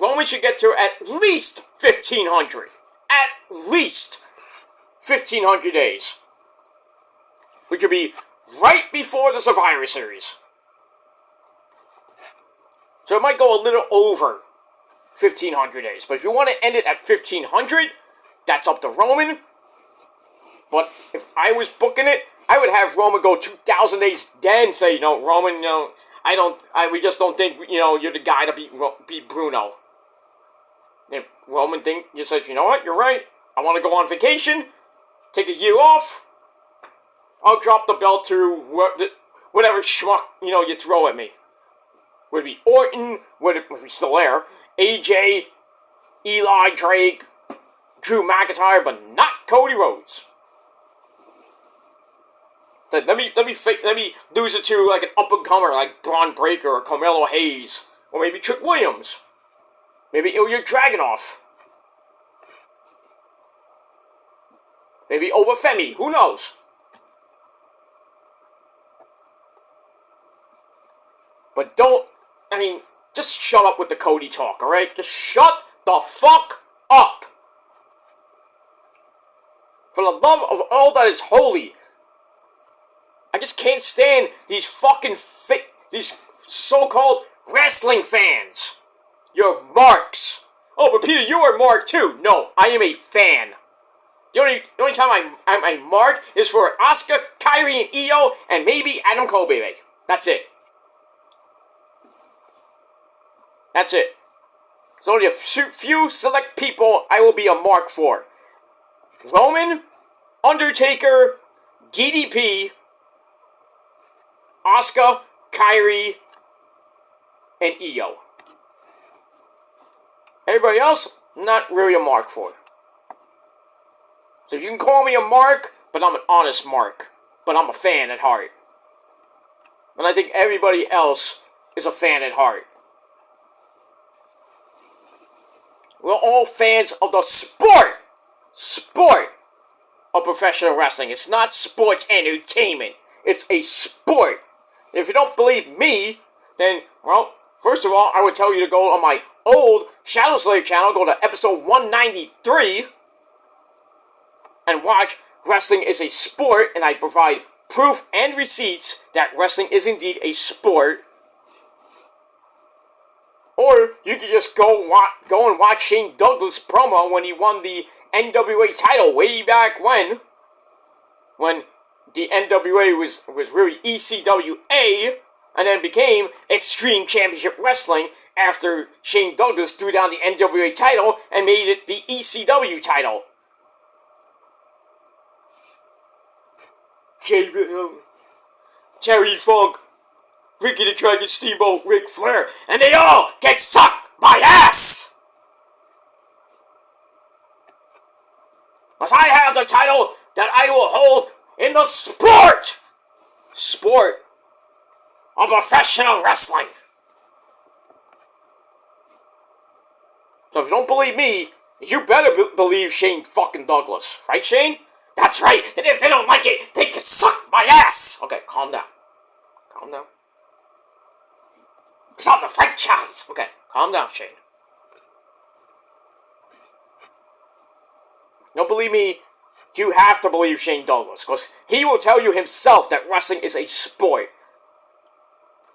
Roman should get to at least 1,500. At least 1,500 days. We could be right before the Survivor Series. So it might go a little over 1,500 days. But if you want to end it at 1,500, that's up to Roman. But if I was booking it, I would have Roman go 2,000 days, then say, you know, Roman, you know, we just don't think, you know, you're the guy to beat Bruno. If Roman just says, you know what, you're right. I want to go on vacation, take a year off. I'll drop the belt to whatever schmuck, you know, you throw at me. Would it be Orton? If he's still there? AJ, Eli Drake, Drew McIntyre, but not Cody Rhodes. Let me lose it to like an up-and-comer like Braun Breaker or Carmelo Hayes. Or maybe Trick Williams. Maybe Ilya Dragunov. Maybe Obafemi. Who knows? But just shut up with the Cody talk, alright? Just shut the fuck up. For the love of all that is holy. I just can't stand these fucking these so-called wrestling fans. You're marks. Oh, but Peter, you are mark too. No, I am a fan. The only time I'm a mark is for Asuka, Kairi, and Io, and maybe Adam Cole, baby. That's it. That's it. There's only a few select people I will be a mark for. Roman, Undertaker, DDP, Asuka, Kairi, and Io. Everybody else, not really a mark for. So you can call me a mark, but I'm an honest mark. But I'm a fan at heart. And I think everybody else is a fan at heart. We're all fans of the sport of professional wrestling. It's not sports entertainment. It's a sport. If you don't believe me, then, well, first of all, I would tell you to go on my old Shadow Slayer channel, go to episode 193, and watch Wrestling is a Sport, and I provide proof and receipts that wrestling is indeed a sport. Or you can just go and watch Shane Douglas' promo when he won the NWA title way back when the NWA was really ECWA, and then became Extreme Championship Wrestling after Shane Douglas threw down the NWA title and made it the ECW title. Terry Funk, Ricky the Dragon Steamboat, Ric Flair, and they all get sucked by ass! Because I have the title that I will hold in the sport of professional wrestling. So if you don't believe me, you better believe Shane fucking Douglas. Right, Shane? That's right, and if they don't like it, they can suck my ass! Okay, calm down. Calm down. It's on the franchise! Okay, calm down, Shane. You don't believe me? You have to believe Shane Douglas, because he will tell you himself that wrestling is a sport.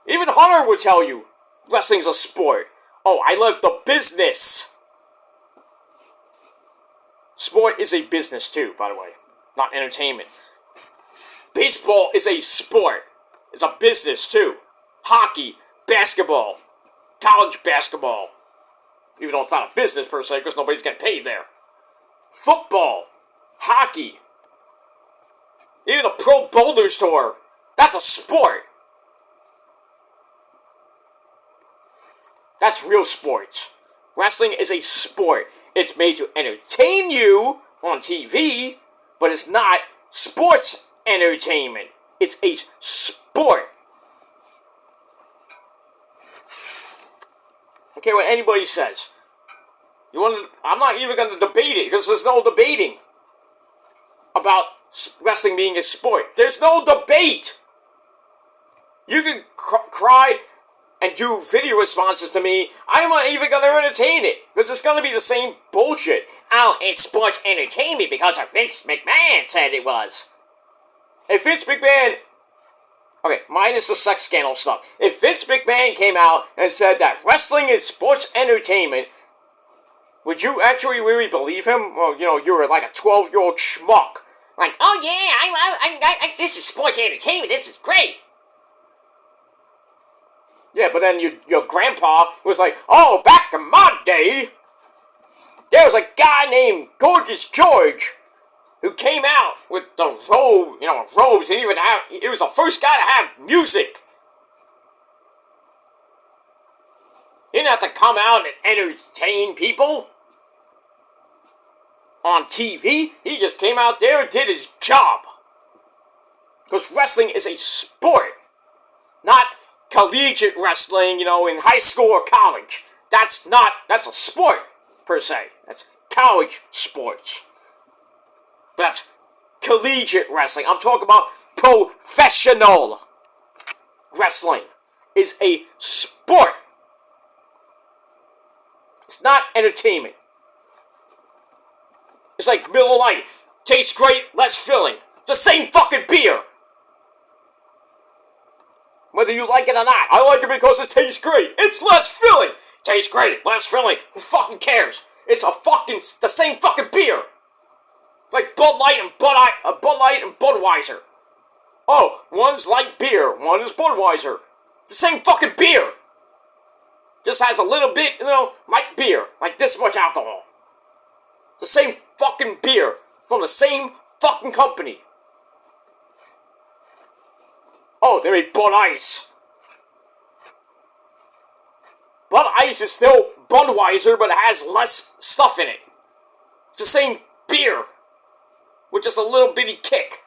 Even Hunter will tell you wrestling's a sport. Oh, I love the business. Sport is a business too, by the way, not entertainment. Baseball is a sport. It's a business too. Hockey, basketball, college basketball. Even though it's not a business per se, because nobody's getting paid there. Football, hockey, even the Pro Boulders Tour. That's a sport. That's real sports. Wrestling is a sport. It's made to entertain you on TV, but it's not sports entertainment. It's a sport. Okay, what anybody says. I'm not even going to debate it, because there's no debating about wrestling being a sport. There's no debate. You can cry and do video responses to me. I'm not even going to entertain it, because it's going to be the same bullshit. Oh, it's sports entertainment because Vince McMahon said it was. If Vince McMahon... Okay, minus the sex scandal stuff. If Vince McMahon came out and said that wrestling is sports entertainment, would you actually really believe him? Well, you were like a 12-year-old schmuck. Like, oh yeah, this is sports entertainment, this is great. Yeah, but then your grandpa was like, oh, back in my day, there was a guy named Gorgeous George who came out with the robes, and he was the first guy to have music. He didn't have to come out and entertain people on TV. He just came out there and did his job. Because wrestling is a sport, not collegiate wrestling, in high school or college. That's a sport, per se. That's college sports. But that's collegiate wrestling. I'm talking about professional wrestling is a sport. It's not entertainment. It's like Miller Lite. Tastes great, less filling. It's the same fucking beer. Whether you like it or not. I like it because it tastes great. It's less filling. Tastes great, less filling. Who fucking cares? It's the same fucking beer. It's like Bud Light and Budweiser. Oh, one's light beer, one is Budweiser. It's the same fucking beer. Just has a little bit, light beer, like this much alcohol. It's the same fucking beer from the same fucking company. Oh, they made Bud Ice. Bud Ice is still Budweiser, but it has less stuff in it. It's the same beer, with just a little bitty kick.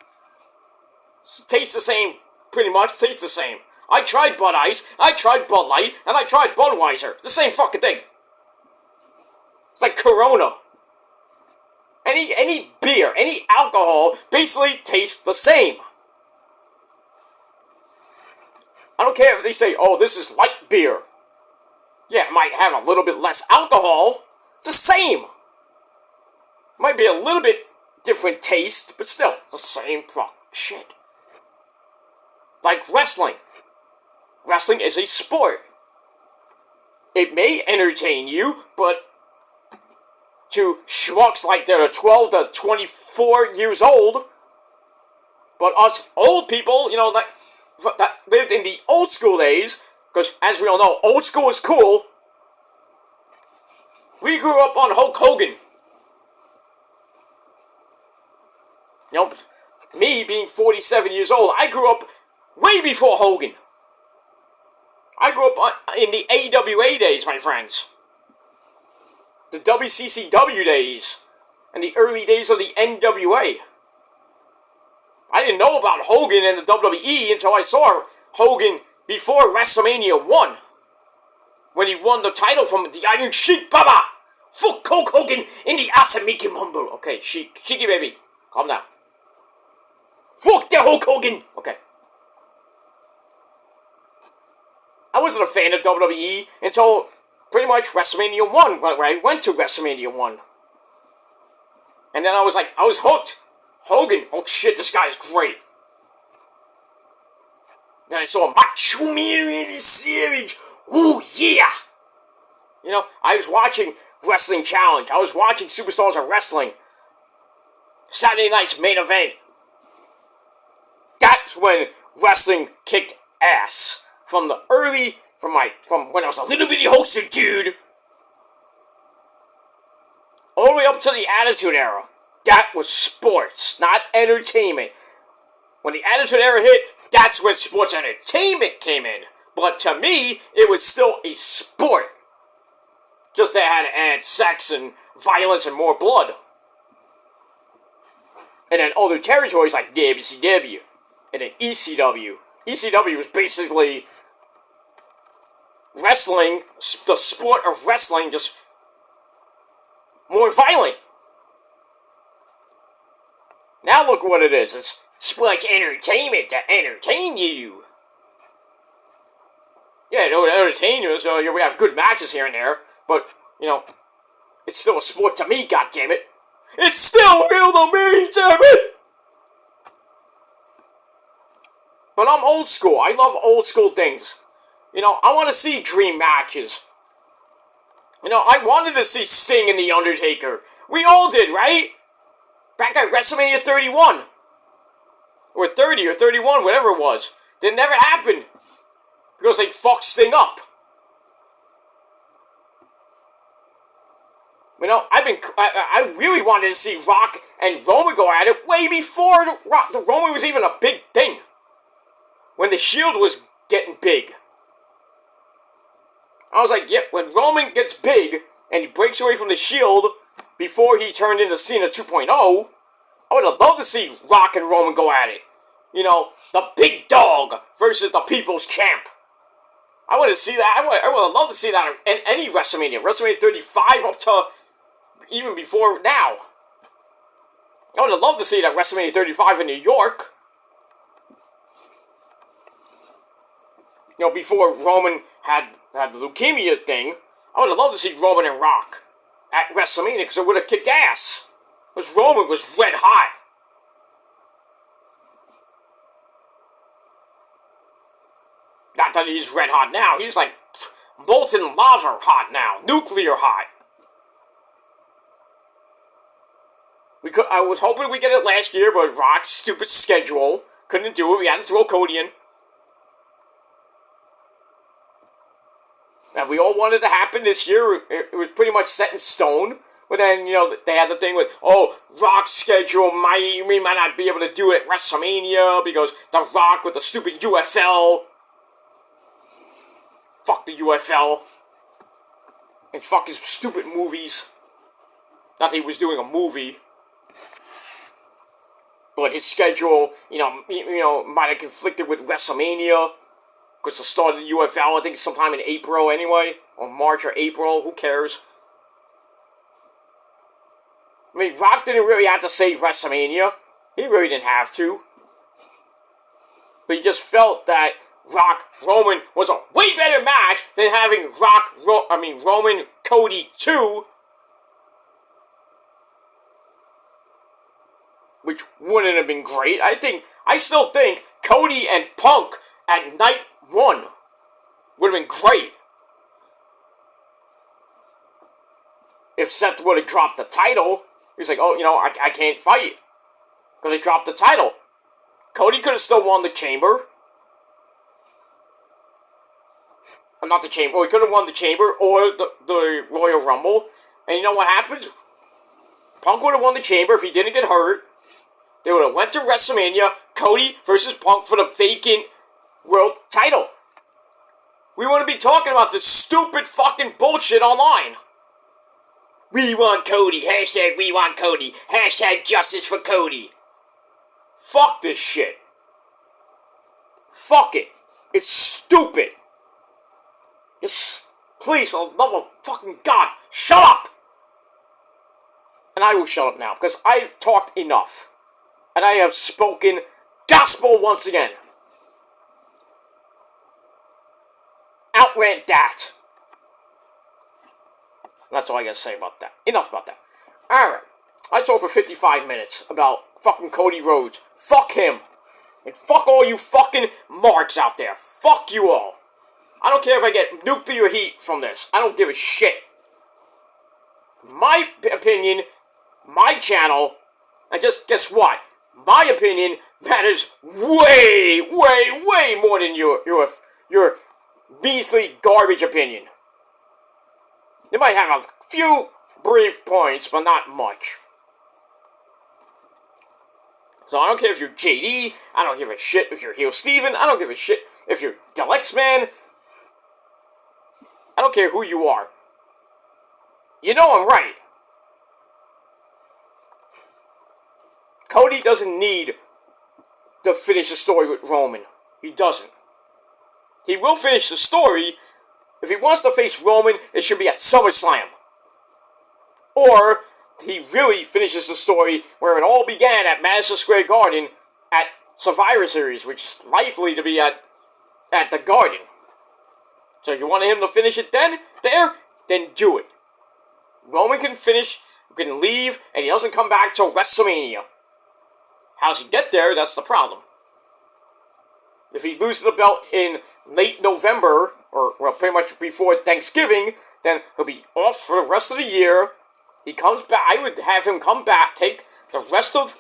Tastes the same, pretty much. Tastes the same. I tried Bud Ice, I tried Bud Light, and I tried Budweiser. The same fucking thing. It's like Corona. Any beer, any alcohol, basically tastes the same. I don't care if they say, oh, this is light beer. Yeah, it might have a little bit less alcohol. It's the same. Might be a little bit different taste, but still, it's the same fucking shit. Like wrestling. Wrestling is a sport. It may entertain you, but to schmucks like that are 12 to 24 years old, but us old people, that lived in the old school days, because as we all know, old school is cool. We grew up on Hulk Hogan. Me being 47 years old, I grew up way before Hogan. I grew up in the AWA days, my friends. The WCCW days. And the early days of the NWA. I didn't know about Hogan and the WWE until I saw Hogan before WrestleMania 1. When he won the title from the Iron Sheik, Baba! Fuck Hulk Hogan in the Awesome Mickey Mumble. Okay, Sheiky baby, calm down. Fuck the Hulk Hogan! Okay. I wasn't a fan of WWE until pretty much WrestleMania 1, where I went to WrestleMania 1. And then I was hooked. Hogan, oh shit, this guy's great. Then I saw Macho Man Randy Savage. Ooh, yeah! You know, I was watching Wrestling Challenge. I was watching Superstars of Wrestling. Saturday night's main event. That's when wrestling kicked ass. From when I was a little bitty holster dude, all the way up to the Attitude Era. That was sports, not entertainment. When the Attitude Era hit, that's when sports entertainment came in. But to me, it was still a sport. Just they had to add sex and violence and more blood. And then other territories like WCW. And then ECW. ECW was basically wrestling, the sport of wrestling, just more violent. Now look what it is. It's sports entertainment to entertain you. Yeah, to entertain you, so we have good matches here and there, but, you know, it's still a sport to me, goddammit. It's still real to me, damn it! But I'm old school. I love old school things. You know, I want to see dream matches. You know, I wanted to see Sting and The Undertaker. We all did, right? Back at WrestleMania 31. Or 30 or 31, whatever it was. That never happened. Because they fucked Sting up. You know, I really wanted to see Rock and Roman go at it way before the Roman was even a big thing. When the Shield was getting big. I was like, yep, when Roman gets big and he breaks away from the Shield before he turned into Cena 2.0, I would have loved to see Rock and Roman go at it. You know, the big dog versus the people's champ. I want to see that. I would have loved to see that in any WrestleMania. WrestleMania 35 up to even before now. I would have loved to see that WrestleMania 35 in New York. You know, before Roman had the leukemia thing, I would have loved to see Roman and Rock at WrestleMania because it would have kicked ass. Because Roman was red hot. Not that he's red hot now. He's like molten lava hot now. Nuclear hot. I was hoping we'd get it last year, but Rock's stupid schedule couldn't do it. We had to throw Cody in. And we all wanted it to happen this year. It was pretty much set in stone. But then, you know, they had the thing with, Rock's schedule, we might not be able to do it at WrestleMania because The Rock with the stupid UFL. Fuck the UFL. And fuck his stupid movies. Not that he was doing a movie. But his schedule, you know, might have conflicted with WrestleMania. Because the start of the UFL, I think sometime in April anyway. Or March or April, who cares? I mean, Rock didn't really have to save WrestleMania. He really didn't have to. But he just felt that Roman was a way better match than having Roman Cody 2. Which wouldn't have been great. I still think Cody and Punk at night 1 would have been great. If Seth would have dropped the title, he's like, I can't fight. Because he dropped the title. Cody could have still won the Chamber. Not the Chamber. He could have won the Chamber or the Royal Rumble. And you know what happens? Punk would have won the Chamber if he didn't get hurt. They would have went to WrestleMania, Cody versus Punk for the vacant world title. We wouldn't be talking about this stupid fucking bullshit online. We want Cody. Hashtag we want Cody. Hashtag justice for Cody. Fuck this shit. Fuck it. It's stupid. Please, for the love of fucking God, shut up! And I will shut up now, because I've talked enough. And I have spoken gospel once again. Outrant that. That's all I gotta say about that. Enough about that. Alright. I talked for 55 minutes about fucking Cody Rhodes. Fuck him. And fuck all you fucking marks out there. Fuck you all. I don't care if I get nuclear heat from this. I don't give a shit. My opinion, my channel, and just guess what? My opinion matters way, way, way more than your measly garbage opinion. You might have a few brief points, but not much. So I don't care if you're JD, I don't give a shit if you're Heel Steven, I don't give a shit if you're Deluxe Man. I don't care who you are. You know I'm right. Cody doesn't need to finish the story with Roman. He doesn't. He will finish the story. If he wants to face Roman, it should be at SummerSlam. Or he really finishes the story where it all began at Madison Square Garden at Survivor Series, which is likely to be at the Garden. So you want him to finish it then do it. Roman can finish, can leave, and he doesn't come back till WrestleMania. How does he get there? That's the problem. If he loses the belt in late November, or well, pretty much before Thanksgiving, then he'll be off for the rest of the year. He comes back. I would have him come back, take the rest of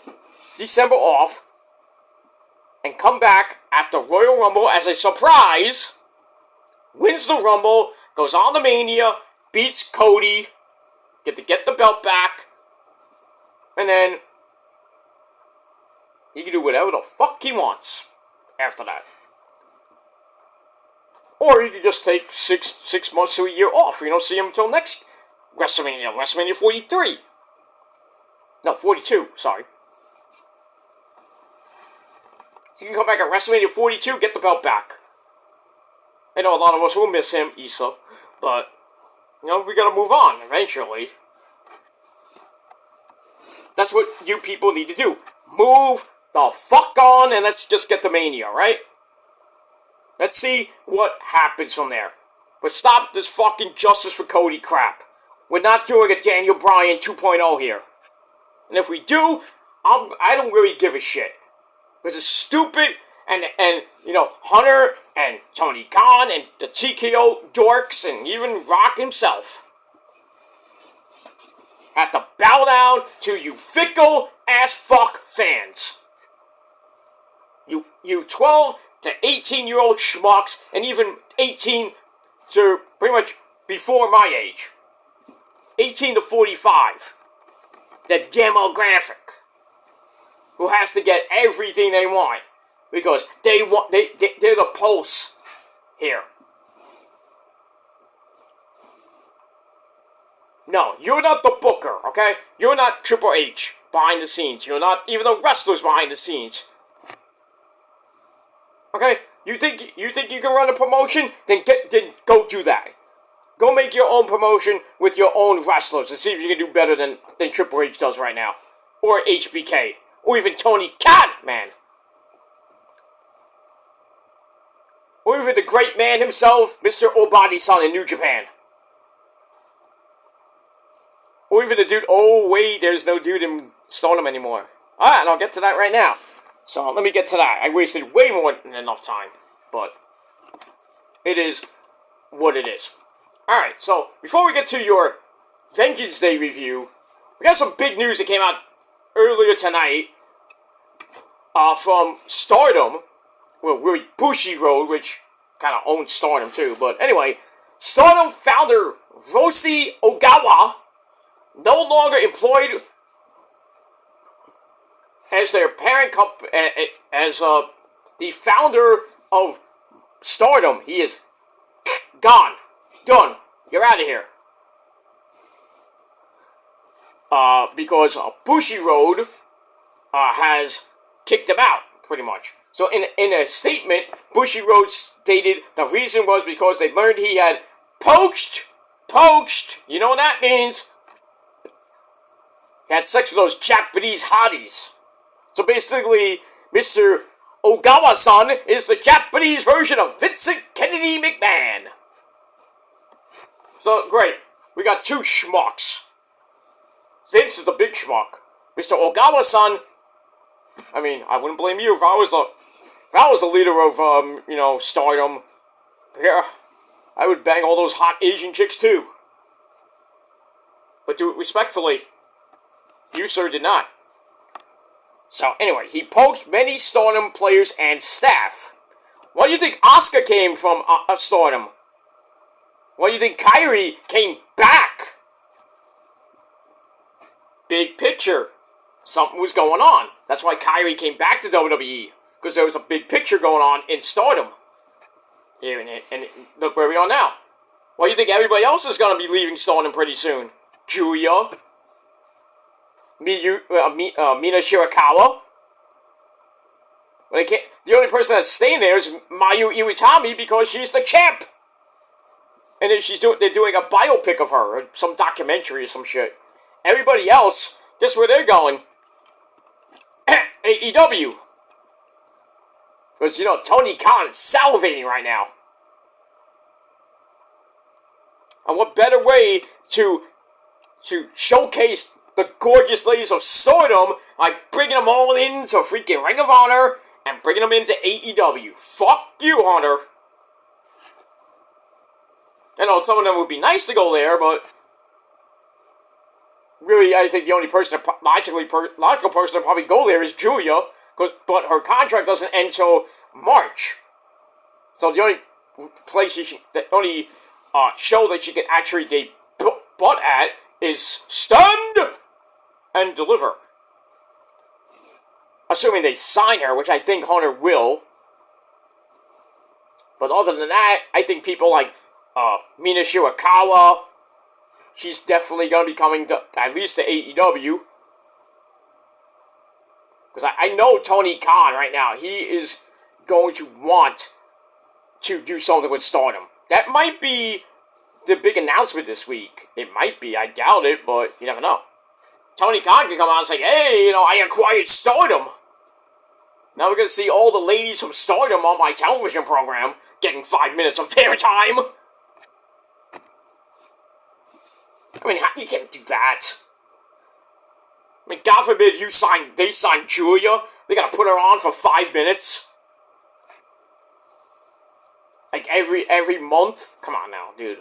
December off, and come back at the Royal Rumble as a surprise. Wins the Rumble, goes on to Mania, beats Cody, get the belt back, and then he can do whatever the fuck he wants after that. Or he could just take six months to a year off. You don't see him until next WrestleMania 43. No, 42, sorry. So you can come back at WrestleMania 42, get the belt back. I know a lot of us will miss him, Issa, but, you know, we gotta move on eventually. That's what you people need to do. Move the fuck on and let's just get to Mania, right? Let's see what happens from there. But stop this fucking Justice for Cody crap. We're not doing a Daniel Bryan 2.0 here. And if we do, I don't really give a shit. Because it's stupid, and you know, Hunter and Tony Khan and the TKO dorks and even Rock himself have to bow down to you fickle ass fuck fans. You 12 to 18-year-old schmucks, and even 18 to pretty much before my age. 18 to 45. The demographic. Who has to get everything they want. Because they're the pulse here. No, you're not the booker, okay? You're not Triple H behind the scenes. You're not even the wrestlers behind the scenes. Okay? You think you can run a promotion? Then go do that. Go make your own promotion with your own wrestlers and see if you can do better than Triple H does right now. Or HBK. Or even Tony Khan, man. Or even the great man himself, Mr. Obadi-san in New Japan. Or even the dude, oh wait, there's no dude in Stardom anymore. Alright, and I'll get to that right now. So, let me get to that. I wasted way more than enough time. But, it is what it is. Alright, so, before we get to your Vengeance Day review, we got some big news that came out earlier tonight. From Stardom. Well, really Bushiroad, which kind of owns Stardom too. But anyway, Stardom founder Rossy Ogawa, no longer employed as their parent company, as the founder of Stardom. He is gone. Done. You're out of here. Because Bushiroad has kicked him out, pretty much. So in a statement, Bushiroad stated the reason was because they learned he had poached, you know what that means? He had sex with those Japanese hotties. So basically, Mr. Ogawa-san is the Japanese version of Vincent Kennedy McMahon. So, great. We got two schmucks. Vince is the big schmuck. Mr. Ogawa-san, I mean, I wouldn't blame you if I was the leader of, Stardom. Yeah, I would bang all those hot Asian chicks too. But do it respectfully. You, sir, did not. So, anyway, he poked many Stardom players and staff. Why do you think Asuka came from Stardom? Why do you think Kairi came back? Big picture. Something was going on. That's why Kairi came back to WWE. Because there was a big picture going on in Stardom. And look where we are now. Why do you think everybody else is going to be leaving Stardom pretty soon? Julia? Mina Shirakawa? Well, the only person that's staying there is Mayu Iwatani because she's the champ. And then they're doing a biopic of her, or some documentary or some shit. Everybody else, guess where they're going? AEW. Because, Tony Khan is salivating right now. And what better way to showcase the gorgeous ladies of Stardom like bringing them all into freaking Ring of Honor and bringing them into AEW. Fuck you, Hunter. I know some of them would be nice to go there, but really, I think the only logical person to probably go there is Julia, but her contract doesn't end until March. So the only show that she can actually debut at is Stand and Deliver. Assuming they sign her, which I think Hunter will. But other than that, I think people like Mina Shirakawa, she's definitely going to be coming to at least to AEW. Because I know Tony Khan right now, he is going to want to do something with Stardom. That might be the big announcement this week. It might be, I doubt it, but you never know. Tony Khan can come out and say, hey, I acquired Stardom. Now we're going to see all the ladies from Stardom on my television program getting 5 minutes of their time. I mean, you can't do that. I mean, God forbid they sign Julia. They gotta put her on for 5 minutes. Like every month? Come on now, dude.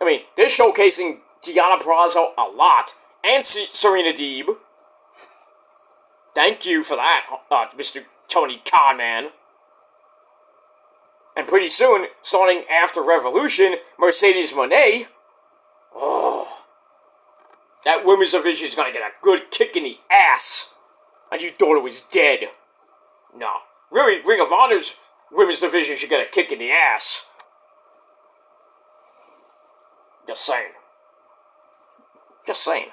I mean, they're showcasing Deonna Purrazzo a lot. And Serena Deeb. Thank you for that, Mr. Tony Khan, man. And pretty soon, starting after Revolution, Mercedes Moné. Oh. That women's division is going to get a good kick in the ass. And you thought it was dead. No. Really, Ring of Honor's women's division should get a kick in the ass. Just saying. Just saying.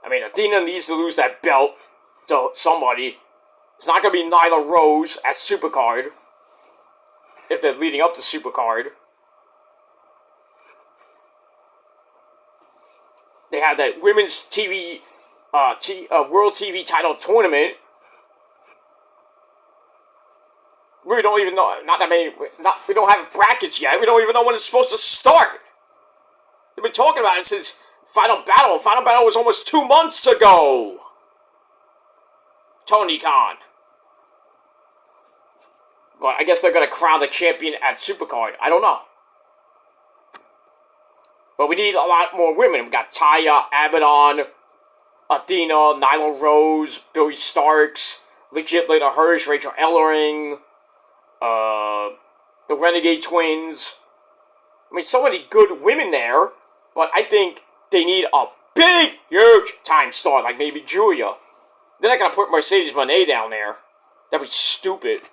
I mean, Athena needs to lose that belt to somebody. It's not going to be Nyla Rose at Supercard. If they're leading up to Supercard. They have that women's TV, World TV title tournament. We don't even know, we don't have brackets yet. We don't even know when it's supposed to start. They've been talking about it since Final Battle. Final Battle was almost 2 months ago. Tony Khan. But I guess they're going to crown the champion at Supercard. I don't know. But we need a lot more women. We got Taya, Abaddon, Athena, Nyla Rose, Billy Starks, Legit Lita Hirsch, Rachel Ellering, the Renegade Twins. I mean, so many good women there. But I think they need a big, huge time star, like maybe Julia. They're not going to put Mercedes Moné down there. That'd be stupid.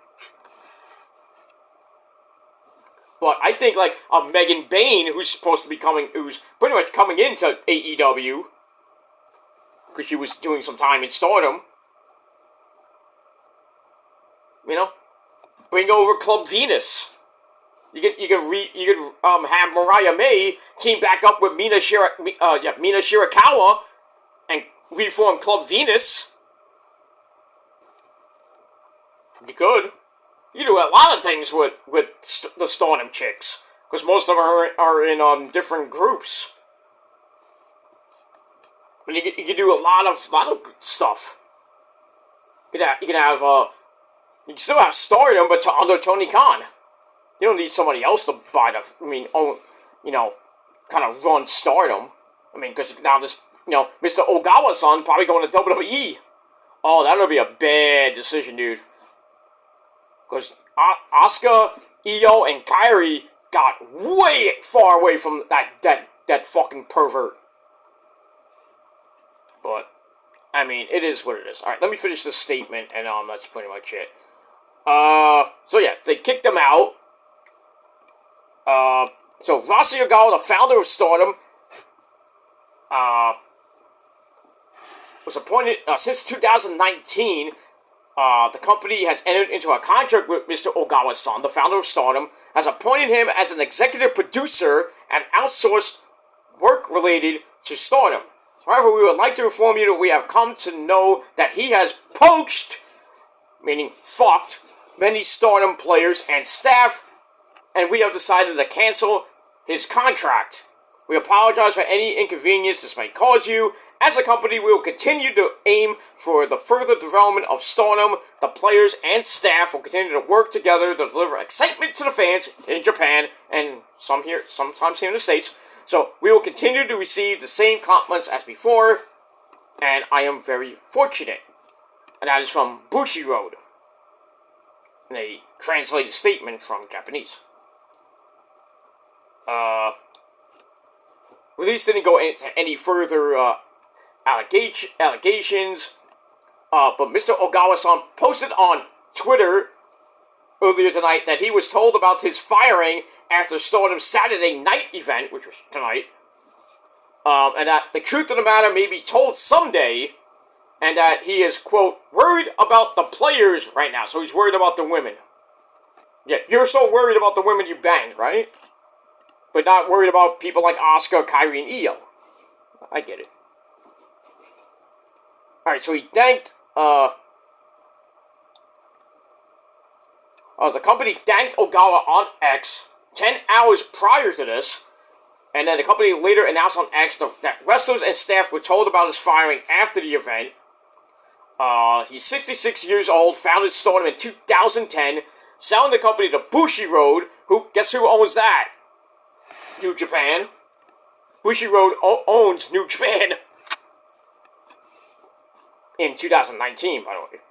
But I think like a Megan Bayne, who's pretty much coming into AEW, because she was doing some time in Stardom. Bring over Club Venus. You can have Mariah May team back up with Mina Shirakawa and reform Club Venus. You could. You do a lot of things with the Stardom chicks, because most of them are in different groups. I mean, you can do a lot of stuff. You can still have Stardom, but under Tony Khan. You don't need somebody else to buy kind of run Stardom. I mean, because now this, Mr. Ogawa's son probably going to WWE. Oh, that'll be a bad decision, dude. Because Asuka, Io, and Kairi got way far away from that fucking pervert. But, I mean, it is what it is. Alright, let me finish this statement, and that's pretty much it. So yeah, they kicked him out. So Rossy Ogawa, the founder of Stardom, was appointed, since 2019, the company has entered into a contract with Mr. Ogawa's son, the founder of Stardom, has appointed him as an executive producer and outsourced work related to Stardom. However, we would like to inform you that we have come to know that he has poached, meaning fucked, many Stardom players and staff, and we have decided to cancel his contract. We apologize for any inconvenience this may cause you. As a company, we will continue to aim for the further development of Stardom. The players and staff will continue to work together to deliver excitement to the fans in Japan and sometimes here in the States. So we will continue to receive the same compliments as before, and I am very fortunate. And that is from Bushiroad, in a translated statement from Japanese. Release didn't go into any further allegations, but Mr. Ogawa-san posted on Twitter earlier tonight that he was told about his firing after Stardom's Saturday night event, which was tonight, and that the truth of the matter may be told someday, and that he is, quote, worried about the players right now, so he's worried about the women. Yeah, you're so worried about the women you banged, right? But not worried about people like Asuka, Kairi, and Io. I get it. Alright, so he thanked, the company thanked Ogawa on X 10 hours prior to this, and then the company later announced on X that wrestlers and staff were told about his firing after the event. He's 66 years old, founded Stardom in 2010, selling the company to Bushiroad, guess who owns that? New Japan. Bushiroad owns New Japan. In 2019, by the way.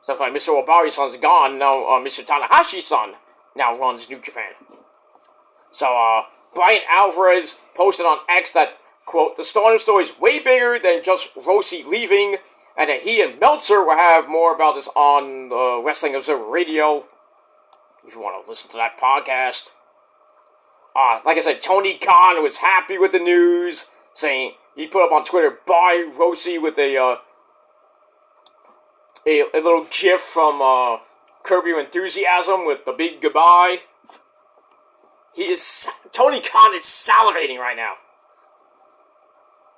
So that's why Mr. Obari's son's gone. Now, Mr. Tanahashi's son now runs New Japan. So, Brian Alvarez posted on X that, quote, the Stardom story is way bigger than just Rossy leaving, and that he and Meltzer will have more about this on Wrestling Observer Radio, if you want to listen to that podcast. Like I said, Tony Khan was happy with the news, saying he put up on Twitter, "Bye, Rossy," with a little gif from Curb Your Enthusiasm with the big goodbye. Tony Khan is salivating right now.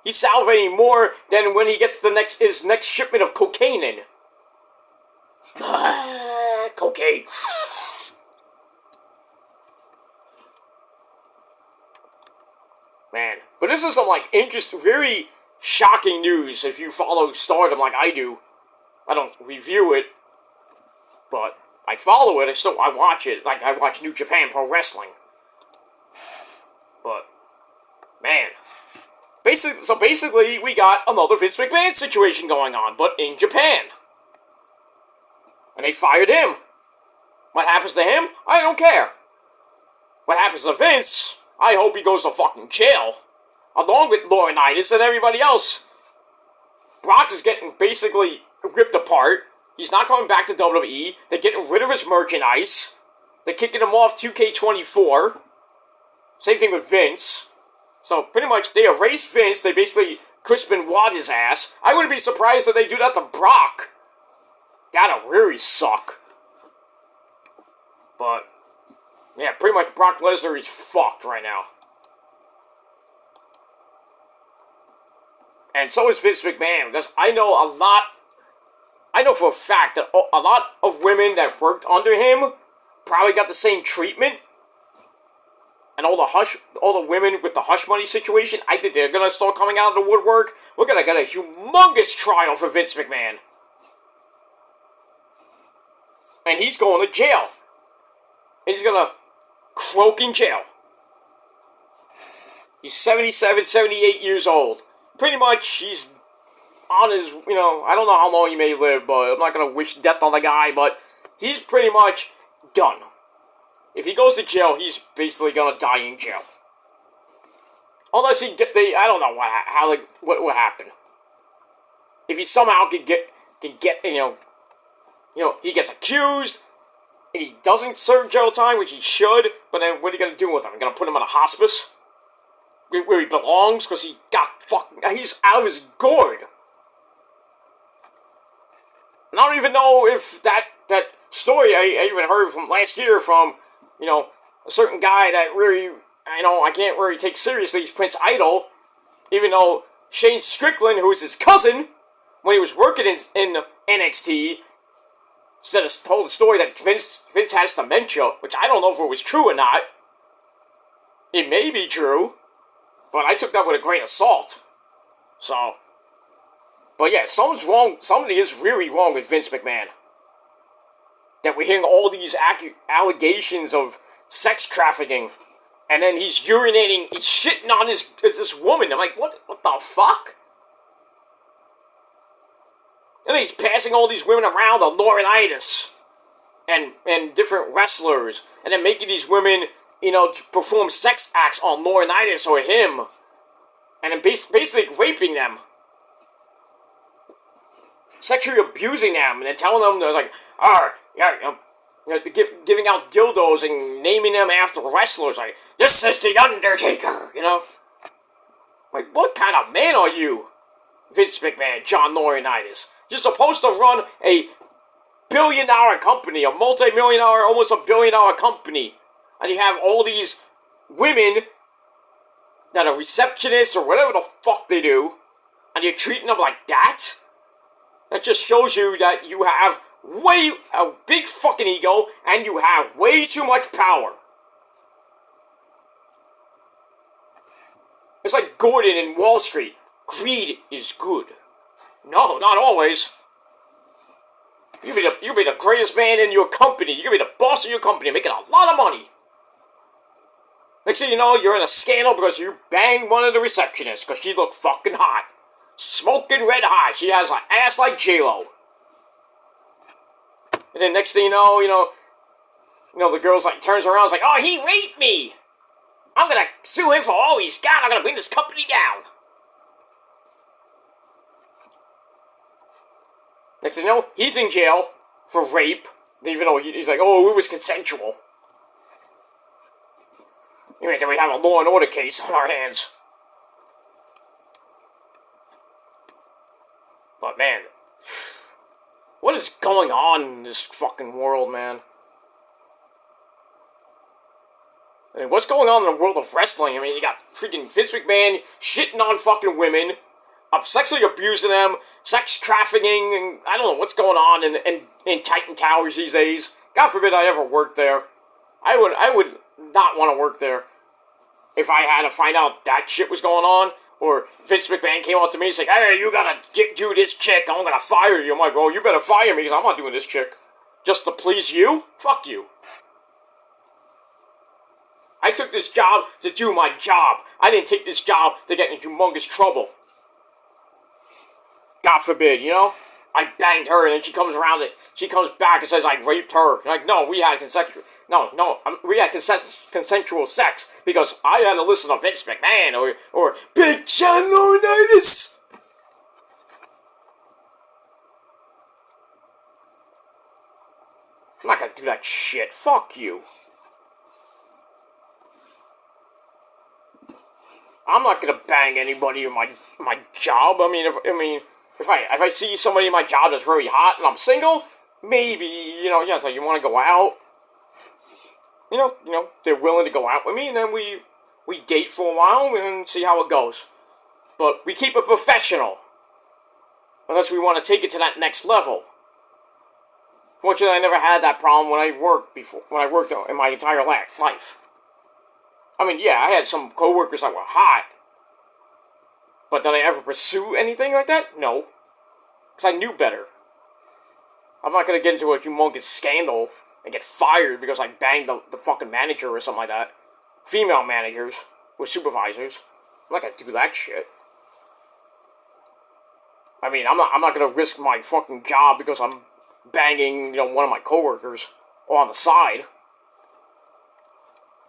He's salivating more than when he gets his next shipment of cocaine in. Cocaine. Man, but this is some, very shocking news if you follow Stardom like I do. I don't review it, but I follow it, I watch it, like I watch New Japan Pro Wrestling. But, man. Basically, we got another Vince McMahon situation going on, but in Japan. And they fired him. What happens to him? I don't care. What happens to Vince? I hope he goes to fucking jail. Along with Laurinaitis and everybody else. Brock is getting basically ripped apart. He's not coming back to WWE. They're getting rid of his merchandise. They're kicking him off 2K24. Same thing with Vince. So, pretty much, they erased Vince. They basically Chris Benoit his ass. I wouldn't be surprised if they do that to Brock. That'll really suck. But, yeah, pretty much Brock Lesnar is fucked right now. And so is Vince McMahon, because I know a lot I know for a fact that a lot of women that worked under him probably got the same treatment. And all the women with the hush money situation, I think they're gonna start coming out of the woodwork. We're gonna get a humongous trial for Vince McMahon. And he's going to jail. And he's gonna croak in jail. He's 77, 78 years old. Pretty much, he's on his, I don't know how long he may live, but I'm not gonna wish death on the guy, but he's pretty much done. If he goes to jail, he's basically gonna die in jail. Unless he I don't know what would happen. If he somehow can get, he gets accused, and he doesn't serve jail time, which he should, but then what are you gonna do with him? You're gonna put him in a hospice? Where he belongs, because he's out of his gourd. And I don't even know if that story I even heard from last year from, a certain guy that really, I can't really take seriously. He's Prince Idol. Even though Shane Strickland, who is his cousin, when he was working in NXT, told the story that Vince has dementia, which I don't know if it was true or not. It may be true, but I took that with a grain of salt. So, but yeah, something's wrong. Something is really wrong with Vince McMahon. That we're hearing all these allegations of sex trafficking, and then he's urinating, he's shitting on this woman. I'm like, what the fuck? And then he's passing all these women around on Laurinaitis and different wrestlers, and then making these women, perform sex acts on Laurinaitis or him, and then basically raping them. Sexually abusing them, and then telling them, they're like, giving out dildos and naming them after wrestlers, like, this is The Undertaker, Like, what kind of man are you, Vince McMahon, John Laurinaitis? You're supposed to run a billion-dollar company, a multi-million-dollar, almost a billion-dollar company, and you have all these women that are receptionists or whatever the fuck they do, and you're treating them like that? That just shows you that you have a big fucking ego, and you have way too much power. It's like Gordon in Wall Street. Greed is good. No, not always. You be the greatest man in your company. You can be the boss of your company, making a lot of money. Next thing you know, you're in a scandal because you banged one of the receptionists because she looked fucking hot. Smoking red hot. She has an ass like J-Lo. And then next thing you know, the girl's like, turns around and is like, oh, he raped me! I'm gonna sue him for all he's got. I'm gonna bring this company down. Next thing you know, he's in jail for rape, even though he's like, oh, it was consensual. Anyway, then we have a Law and Order case on our hands. But man, what is going on in this fucking world, man? I mean, what's going on in the world of wrestling? I mean, you got freaking Vince McMahon shitting on fucking women, sexually abusing them, sex trafficking, and I don't know what's going on in Titan Towers these days. God forbid I ever worked there. I would not want to work there if I had to find out that shit was going on, or Vince McMahon came out to me and said, hey, you gotta do this chick, I'm gonna fire you. I'm like, oh, you better fire me, because I'm not doing this chick. Just to please you? Fuck you. I took this job to do my job. I didn't take this job to get in humongous trouble. God forbid, I banged her, and then she comes around it. She comes back and says I raped her. Like, no, we had consensual sex because I had to listen to Vince McMahon or Big John Laurinaitis. I'm not gonna do that shit. Fuck you. I'm not gonna bang anybody in my job. If I see somebody in my job that's really hot and I'm single, maybe, so you want to go out? They're willing to go out with me, and then we date for a while and see how it goes. But we keep it professional. Unless we want to take it to that next level. Fortunately, I never had that problem when I worked in my entire life. I mean, yeah, I had some coworkers that were hot, but did I ever pursue anything like that? No, because I knew better. I'm not gonna get into a humongous scandal and get fired because I banged the fucking manager or something like that. Female managers or supervisors. I'm not gonna do that shit. I mean, I'm not gonna risk my fucking job because I'm banging, one of my coworkers on the side.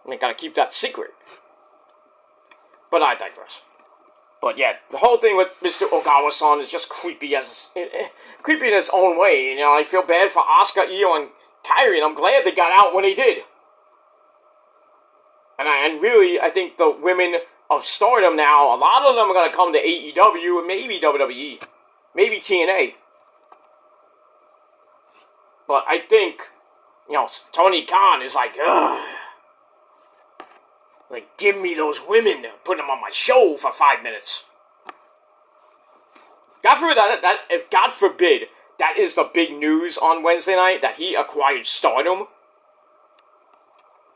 I mean, gotta keep that secret. But I digress. But yeah, the whole thing with Mr. Ogawa-san is just creepy in its own way. I feel bad for Asuka, Io, and Kairi, and I'm glad they got out when they did. And really, I think the women of Stardom now, a lot of them are gonna come to AEW and maybe WWE, maybe TNA. But I think, Tony Khan is like, ugh. Like, give me those women, put them on my show for 5 minutes. God forbid that is the big news on Wednesday night, that he acquired Stardom.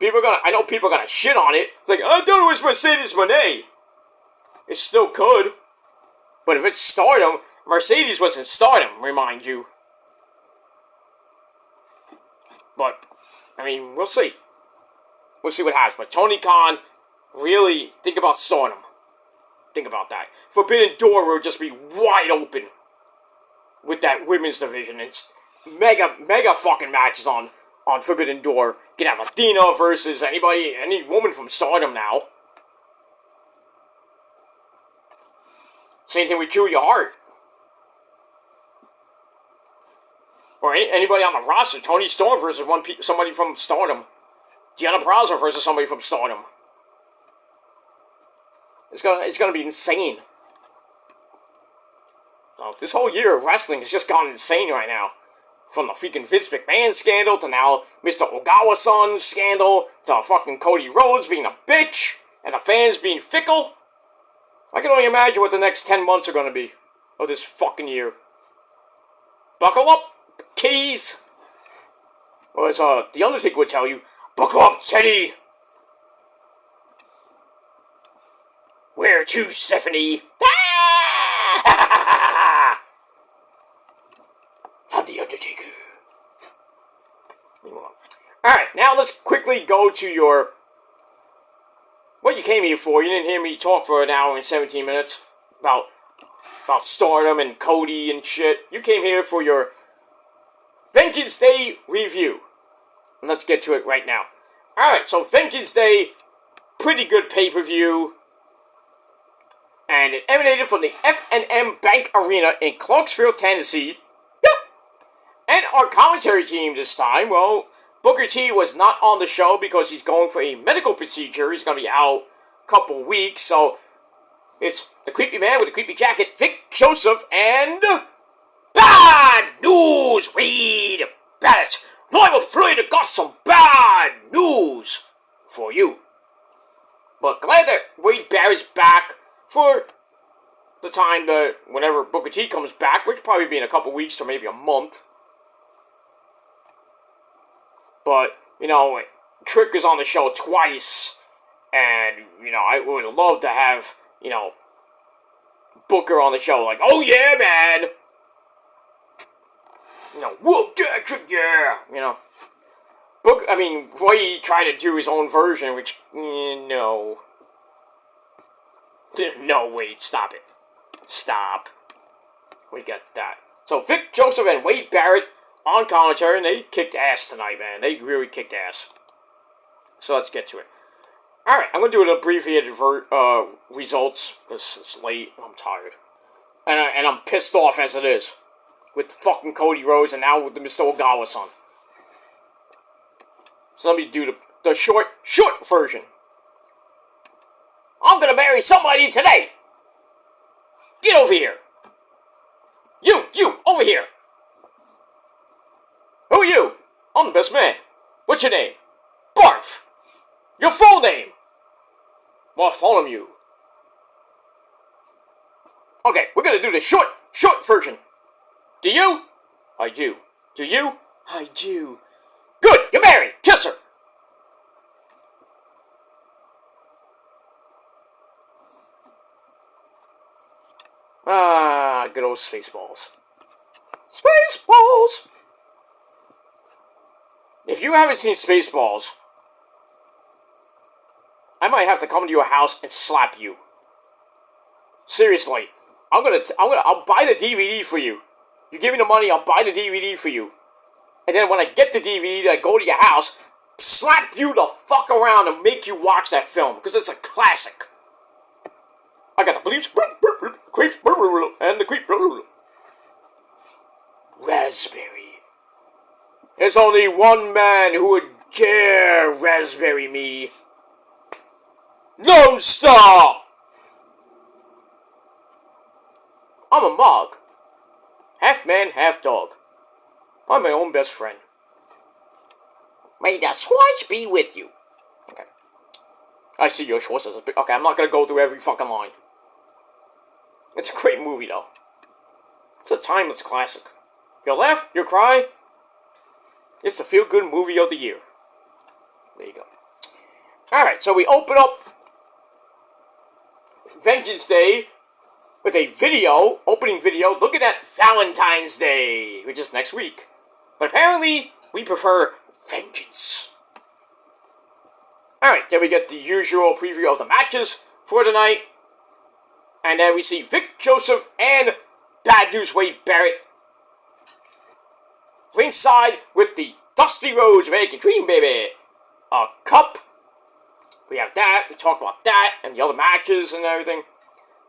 I know people are gonna shit on it. It's like, I thought it was Mercedes Moné. It still could. But if it's Stardom, Mercedes was in Stardom, remind you. But, I mean, we'll see. We'll see what happens. But Tony Khan, really think about Stardom. Think about that. Forbidden Door will just be wide open with that women's division. It's mega fucking matches on Forbidden Door. You can have Athena versus any woman from Stardom now. Same thing with Julia Hart. Or anybody on the roster. Tony Storm versus somebody from Stardom. Deanna Praza versus somebody from Stardom. It's gonna be insane. So this whole year of wrestling has just gone insane right now. From the freaking Vince McMahon scandal to now Mr. Ogawa-san scandal to fucking Cody Rhodes being a bitch and the fans being fickle. I can only imagine what the next 10 months are gonna be of this fucking year. Buckle up, kiddies. Or as The Undertaker would tell you, buckle up, Teddy. Where to, Stephanie? I'm The Undertaker. Alright, now let's quickly go to what you came here for. You didn't hear me talk for an hour and 17 minutes about Stardom and Cody and shit. You came here for your Vengeance Day review. And let's get to it right now. Alright, so Vengeance Day, pretty good pay-per-view. And it emanated from the F&M Bank Arena in Clarksville, Tennessee. Yep. And our commentary team this time, well, Booker T was not on the show because he's going for a medical procedure. He's going to be out a couple weeks. So it's the creepy man with the creepy jacket, Vic Joseph, and Bad News Reed Barrett. Royal Floyd got some bad news for you. But glad that Wade Barrett's back for the time that whenever Booker T comes back, which will probably be in a couple weeks or maybe a month. But, Trick is on the show twice, and, I would love to have, Booker on the show, like, oh yeah, man! Whoop, Trick, yeah! Roy tried to do his own version, which, no. No, wait, stop it. Stop. We get that. So, Vic Joseph and Wade Barrett on commentary, and they kicked ass tonight, man. They really kicked ass. So, let's get to it. Alright, I'm going to do an abbreviated results, because it's late, and I'm tired. And I'm pissed off as it is. With fucking Cody Rhodes, and now with the Mr. Ogawa-san. So, let me do the short version. I'm gonna marry somebody today! Get over here! You, over here! Who are you? I'm the best man. What's your name? Barf! Your full name! Bartholomew. Okay, we're gonna do the short version. Do you? I do. Do you? I do. Good, you're married. Kiss her. Ah, good old Spaceballs. Spaceballs! If you haven't seen Spaceballs, I might have to come to your house and slap you. Seriously. I'll buy the DVD for you. You give me the money, I'll buy the DVD for you. And then when I get the DVD, I go to your house, slap you the fuck around and make you watch that film. Because it's a classic. I got the bleeps, creeps, and the creep. Raspberry. There's only one man who would dare raspberry me. Lone Star! I'm a Mog. Half man, half dog. I'm my own best friend. May the Swatch be with you. Okay. I see your choices. Okay, I'm not gonna go through every fucking line. It's a great movie, though. It's a timeless classic. You laugh, you cry. It's the feel-good movie of the year. There you go. Alright, so we open up Vengeance Day with a video, opening video, looking at Valentine's Day, which is next week. But apparently, we prefer Vengeance. Alright, then we get the usual preview of the matches for tonight. And then we see Vic Joseph and Bad News Wade Barrett ringside with the Dusty Rhodes American Dream, baby. A cup. We have that. We talk about that and the other matches and everything.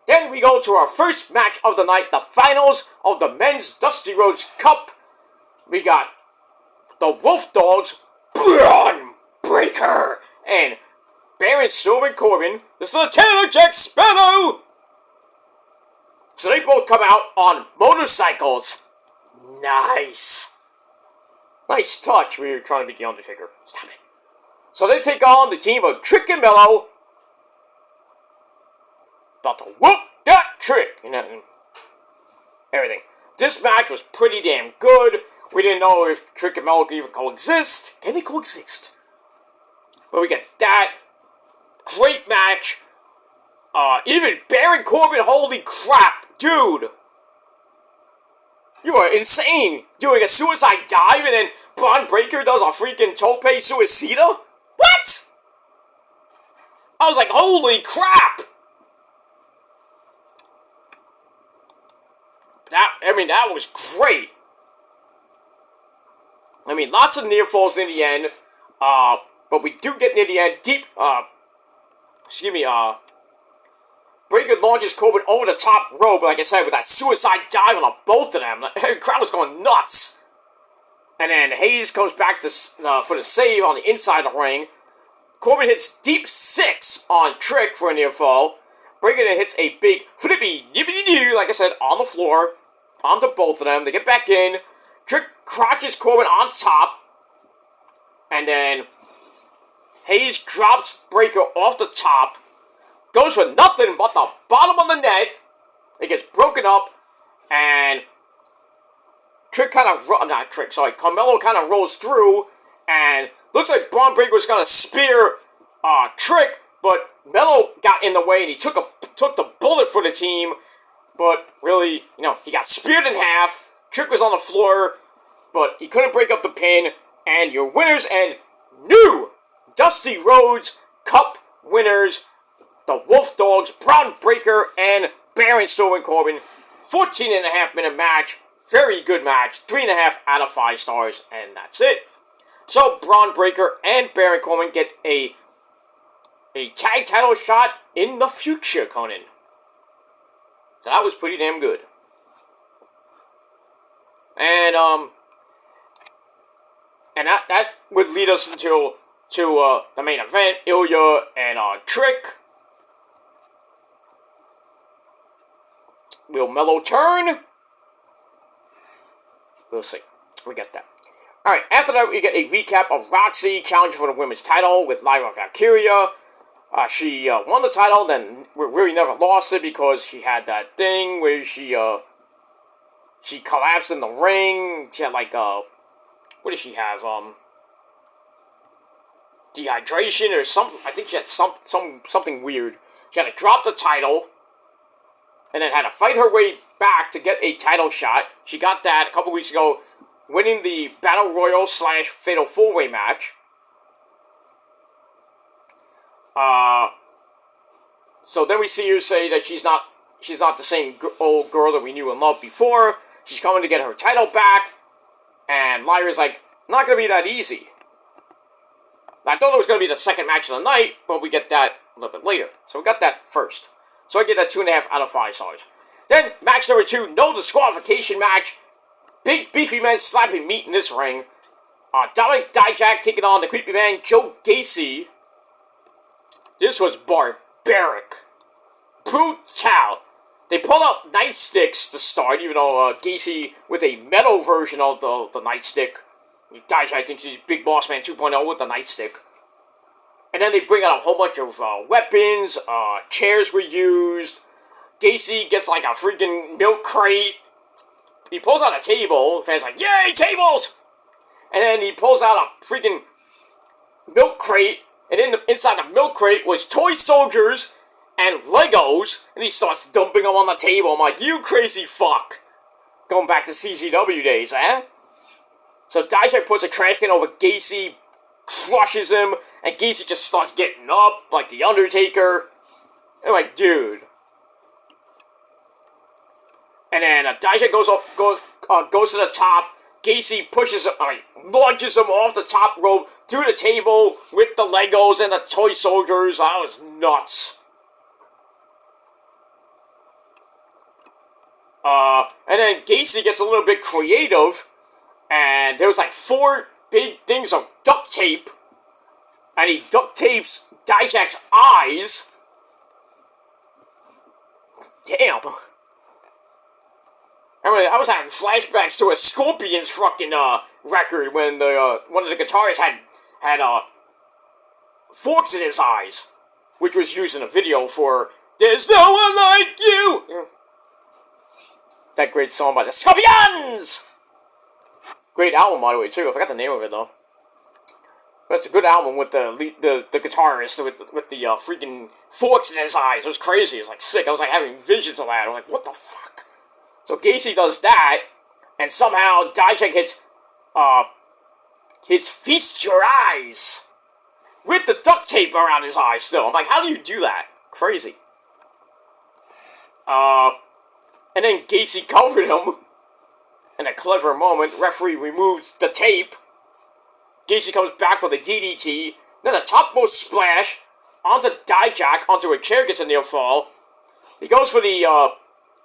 Then we go to our first match of the night, the finals of the Men's Dusty Rhodes Cup. We got the Wolf Dogs, Braun Breaker, and Baron Strowman Corbin. This is Taylor Jack Sparrow. So they both come out on motorcycles. Nice. Nice touch. We were trying to beat The Undertaker. Stop it. So they take on the team of Trick and Melo. About to whoop that Trick. You know, everything. This match was pretty damn good. We didn't know if Trick and Melo could even coexist. Can they coexist? But we get that. Great match. Even Baron Corbin, holy crap. Dude. You are insane. Doing a suicide dive and then Braun Breaker does a freaking tope suicida? What? I was like, holy crap. That was great. Lots of near falls near the end. But we do get near the end. Breaker launches Corbin over the top rope, like I said, with that suicide dive on both of them. The crowd was going nuts. And then Hayes comes back to for the save on the inside of the ring. Corbin hits deep 6 on Trick for a near fall. Breaker then hits a big flippy dippity-doo, like I said, on the floor. Onto both of them. They get back in. Trick crotches Corbin on top. And then Hayes drops Breaker off the top. Goes for nothing but the bottom of the net. It gets broken up. And Carmelo kind of rolls through. And looks like Braun Breaker was going to spear Trick. But Melo got in the way and he took the bullet for the team. But really, he got speared in half. Trick was on the floor. But he couldn't break up the pin. And your winners and new Dusty Rhodes Cup winners, the Wolf Dogs, Braun Breaker, and Baron Strowman Corbin. 14.5-minute match. Very good match. 3.5 out of 5 stars. And that's it. So, Braun Breaker and Baron Corbin get a tag title shot in the future, Conan. So that was pretty damn good. And that would lead us to the main event. Ilya and Trick. Will Melo turn? We'll see. We get that. Alright, after that, we get a recap of Roxy challenging for the women's title with Lyra Valkyria. She won the title, then really never lost it because she had that thing where she collapsed in the ring. She had what did she have? Dehydration or something. I think she had something weird. She had to drop the title, and then had to fight her way back to get a title shot. She got that a couple weeks ago, winning the Battle Royal / Fatal 4-Way match. So then we see her say that she's not the same old girl that we knew and loved before. She's coming to get her title back, and Lyra's like, not gonna be that easy. I thought it was going to be the second match of the night, but we get that a little bit later. So we got that first. So I get that 2.5 out of 5 stars. Then, match number 2, no disqualification match. Big, beefy men slapping meat in this ring. Dominic Dijak taking on the creepy man, Joe Gacy. This was barbaric. Brutal. They pulled out nightsticks to start, even though Gacy with a metal version of the nightstick. Dijak thinks he's Big Boss Man 2.0 with the nightstick. And then they bring out a whole bunch of weapons, chairs were used. Gacy gets like a freaking milk crate. He pulls out a table, fans like, yay, tables! And then he pulls out a freaking milk crate, and inside the milk crate was toy soldiers and Legos, and he starts dumping them on the table. I'm like, you crazy fuck. Going back to CZW days, eh? So Dijak puts a trash can over Gacy, crushes him, and Gacy just starts getting up like the Undertaker. And I'm like, dude. And then Dijak goes to the top. Gacy pushes him, launches him off the top rope to the table with the Legos and the toy soldiers. That was nuts. And then Gacy gets a little bit creative. And there was like 4 big things of duct tape. And he duct tapes Dijak's eyes. Damn. I was having flashbacks to a Scorpions fucking record when the one of the guitarists had forks in his eyes, which was used in a video for "There's No One Like You." Yeah. That great song by the Scorpions. Great album, by the way, too. I forgot the name of it, though. That's a good album with the guitarist with the freaking forks in his eyes. It was crazy. It was, like, sick. I was, like, having visions of that. I was like, what the fuck? So Gacy does that, and somehow Dijak hits, his Feast Your Eyes with the duct tape around his eyes still. I'm like, how do you do that? Crazy. And then Gacy covered him. In a clever moment, referee removes the tape. Gacy comes back with a DDT. Then a topmost splash onto Dijak, onto a chair, gets a near fall. He goes for the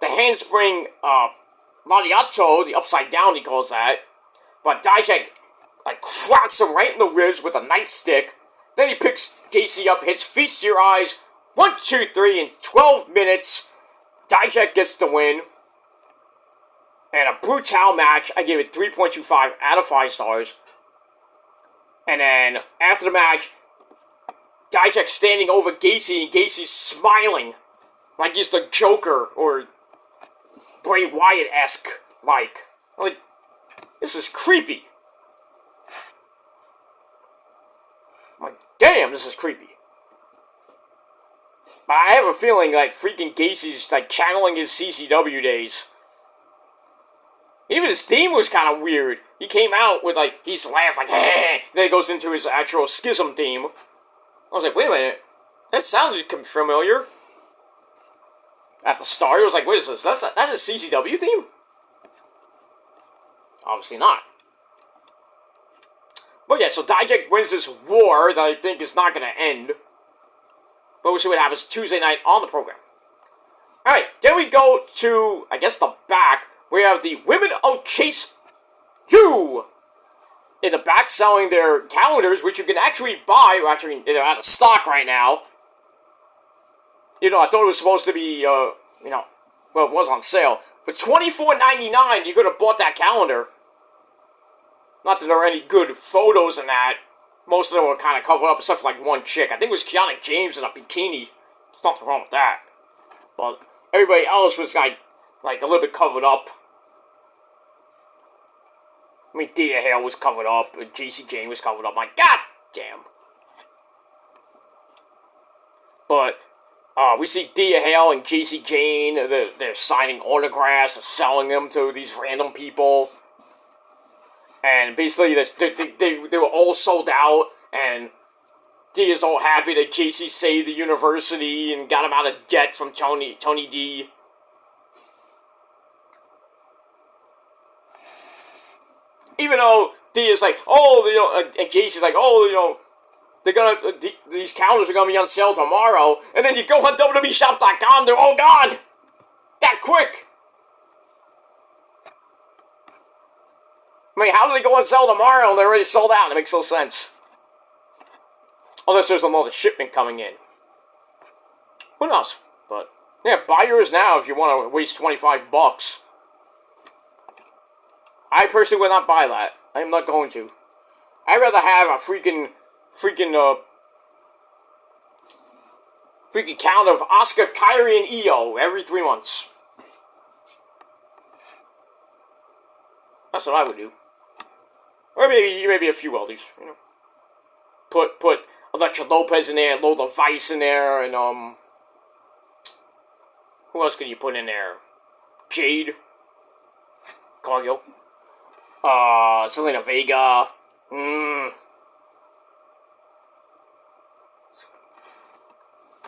handspring Lariato, the upside down he calls that. But Dijak, like, cracks him right in the ribs with a nightstick. Then he picks Gacy up, hits Feast Your Eyes, 1, 2, 3 in 12 minutes. Dijak gets the win. And a brutal match. I gave it 3.25 out of 5 stars. And then, after the match, Dijak standing over Gacy, and Gacy's smiling. Like he's the Joker, or Bray Wyatt-esque, like, this is creepy. I'm like, damn, this is creepy. But I have a feeling, like, freaking Gacy's, like, channeling his CCW days. Even his theme was kind of weird. He came out with, like, he's laughed, like, hey, then it goes into his actual Schism theme. I was like, wait a minute, that sounded familiar. At the start, it was like, wait, is this? That's a CCW theme? Obviously not. But yeah, so Dijak wins this war that I think is not going to end. But we'll see what happens Tuesday night on the program. Alright, then we go to, I guess, the back. We have the Women of Chase U in the back selling their calendars, which you can actually buy. Well, actually, they're out of stock right now. You know, I thought it was supposed to be, well, it was on sale. For $24.99, you could have bought that calendar. Not that there are any good photos in that. Most of them were kind of covered up, except for, like, one chick. I think it was Kiana James in a bikini. There's nothing wrong with that. But everybody else was, like a little bit covered up. I mean, Dia Hale was covered up, and JC Jane was covered up. My god damn. But we see Dia Hale and JC Jane, they're signing autographs and selling them to these random people. And basically, they were all sold out, and Dia's all happy that JC saved the university and got him out of debt from Tony D. Even though Dia's like, oh, you know, and JC's like, oh, you know, these calendars are gonna be on sale tomorrow, and then you go on WWEshop.com, they're all gone! That quick! I mean, how do they go on sale tomorrow and they're already sold out? It makes no sense. Unless there's another shipment coming in. Who knows? But, yeah, buy yours now if you want to waste $25. I personally would not buy that. I am not going to. I'd rather have a freaking count of Asuka, Kairi, and Io every 3 months. That's what I would do. Or maybe a few others, you know. Put Elektra Lopez in there, Lola Vice in there, and who else could you put in there? Jade, Cargill, Selena Vega.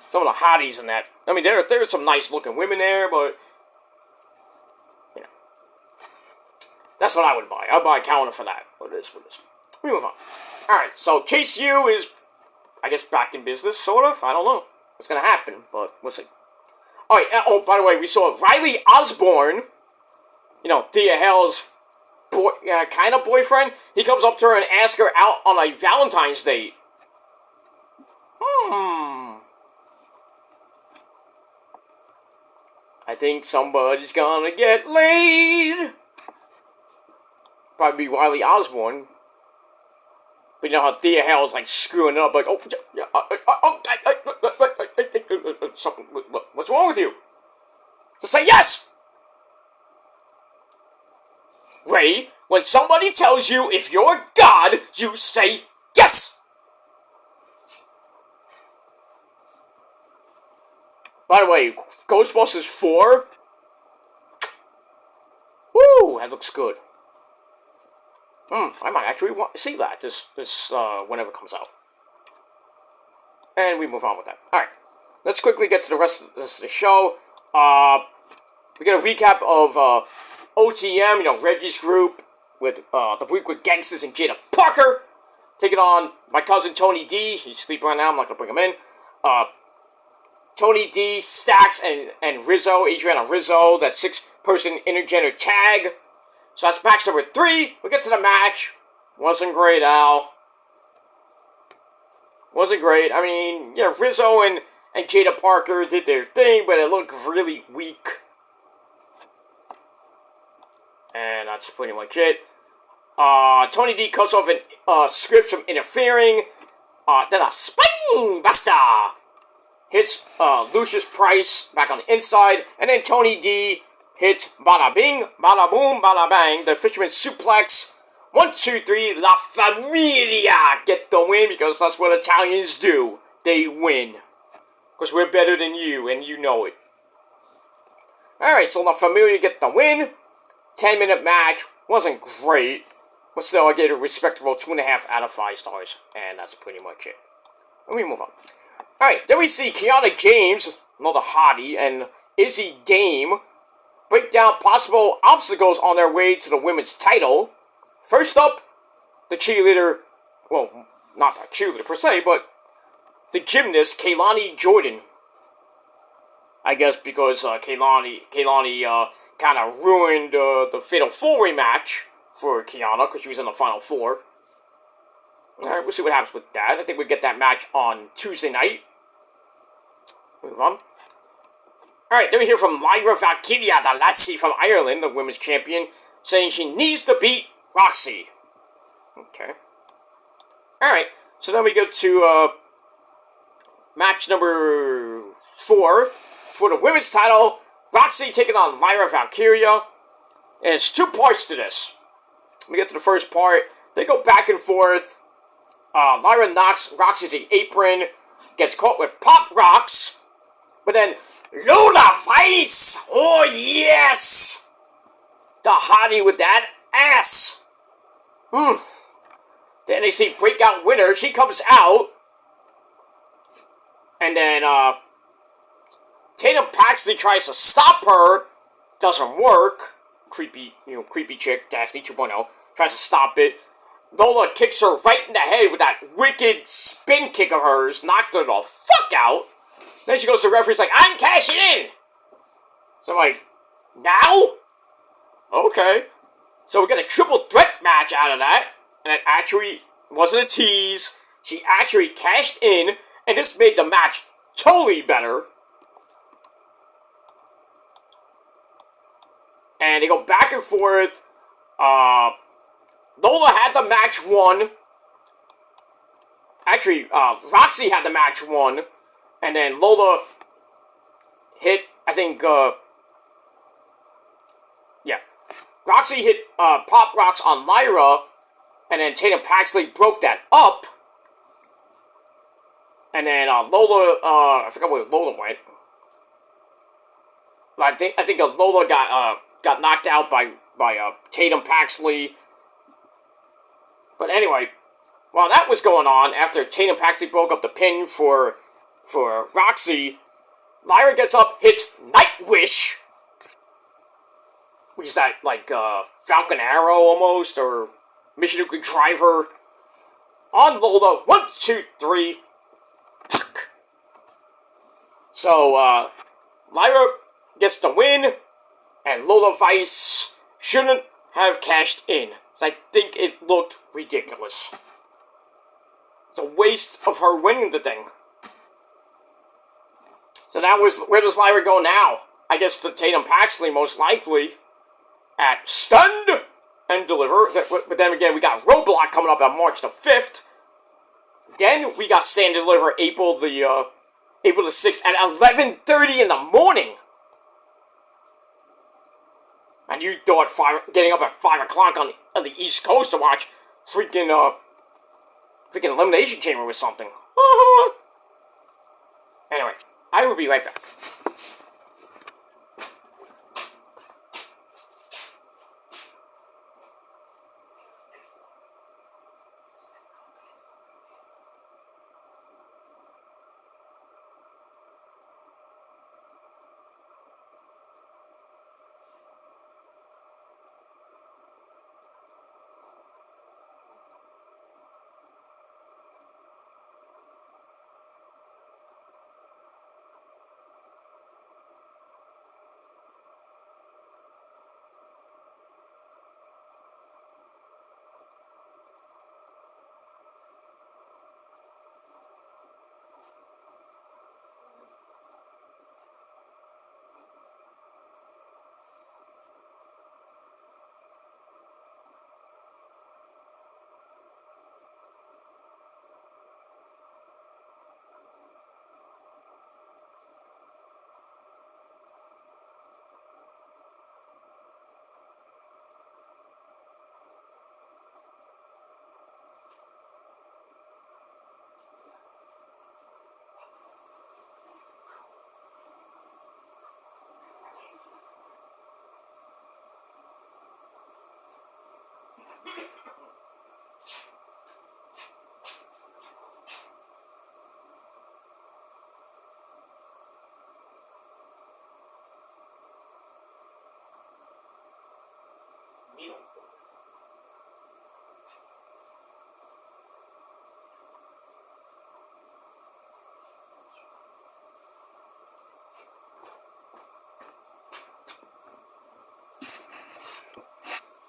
Some of the hotties in that. I mean, there's some nice looking women there, but you know, that's what I would buy. I'd buy a calendar for that. But it is what it is. We move on. All right, so Chase U is, I guess, back in business, sort of. I don't know what's gonna happen, but we'll see. All right. Oh, by the way, we saw Riley Osborne. You know, Dia Hale's kind of boyfriend. He comes up to her and asks her out on a Valentine's date. I think somebody's gonna get laid. Probably Riley Osborne. But you know how Dia Hale's like screwing up, like, what's wrong with you? Just say yes! Ray, when somebody tells you if you're God, you say yes! By the way, Ghostbusters 4? Woo, that looks good. I might actually want to see that this whenever it comes out. And we move on with that. Alright, let's quickly get to the rest of the show. We get a recap of OTM, you know, Reggie's group, with the week with Gangsters and Jada Parker, taking on my cousin Tony D. He's sleeping right now, I'm not going to bring him in. Tony D, Stax, and Rizzo, Adriana Rizzo, that 6-person intergender tag. So that's match number 3. We get to the match. Wasn't great, Al. Wasn't great. I mean, yeah, Rizzo and Jada Parker did their thing, but it looked really weak. And that's pretty much it. Tony D cuts off scripts from interfering. Then a spine buster hits Lucius Price back on the inside. And then Tony D hits bada bing, bada boom, bada bang. The Fisherman Suplex. 1, 2, 3, La Familia get the win because that's what Italians do. They win. Because we're better than you, and you know it. Alright, so La Familia get the win. 10-minute match. Wasn't great. But still, I gave it a respectable 2.5 out of 5 stars. And that's pretty much it. Let me move on. Alright, then we see Kiana James, another hottie, and Izzy Dame break down possible obstacles on their way to the women's title. First up, the cheerleader, well, not the cheerleader per se, but the gymnast, Kaylani Jordan. I guess because Kaylani kind of ruined the Fatal 4-Way match for Kiana, because she was in the Final 4. Alright, we'll see what happens with that. I think we get that match on Tuesday night. Move on. Alright, then we hear from Lyra Valkyria, the lassie from Ireland, the women's champion, saying she needs to beat Roxy. Okay. Alright, so then we go to match number 4 for the women's title. Roxy taking on Lyra Valkyria. And there's 2 parts to this. we get to the first part. They go back and forth. Lyra knocks Roxy to the apron, gets caught with pop rocks, but then Lola Vice! Oh yes! The hottie with that ass! The NXT breakout winner, she comes out, and then Tatum Paxley tries to stop her, doesn't work. Creepy chick, Daphne 2.0, tries to stop it. Lola kicks her right in the head with that wicked spin kick of hers, knocked her the fuck out. Then she goes to the referee, like, I'm cashing in! So I'm like, now? Okay. So we got a triple threat match out of that, and it actually wasn't a tease. She actually cashed in, and this made the match totally better. And they go back and forth. Lola had the match won. Actually, Roxy had the match won. And then Lola hit, I think, Roxy hit Pop Rocks on Lyra. And then Tatum Paxley broke that up. And then Lola, I forgot where Lola went. I think Lola got knocked out by Tatum Paxley. But anyway, while that was going on, after Tatum Paxley broke up the pin for Roxy, Lyra gets up, hits Nightwish, which is that like Falcon Arrow almost, or Michinoku Driver on Lola. 1, 2, 3. Fuck. So Lyra gets the win, and Lola Vice shouldn't have cashed in. So I think it looked ridiculous. It's a waste of her winning the thing. So where does Lyra go now? I guess to Tatum Paxley, most likely, at Stunned and Deliver. But then again, we got Roadblock coming up on March the 5th. Then we got Stand and Deliver April the 6th at 11:30 in the morning. And you thought getting up at 5 o'clock on the East Coast to watch freaking Elimination Chamber was something. Anyway, I will be right back.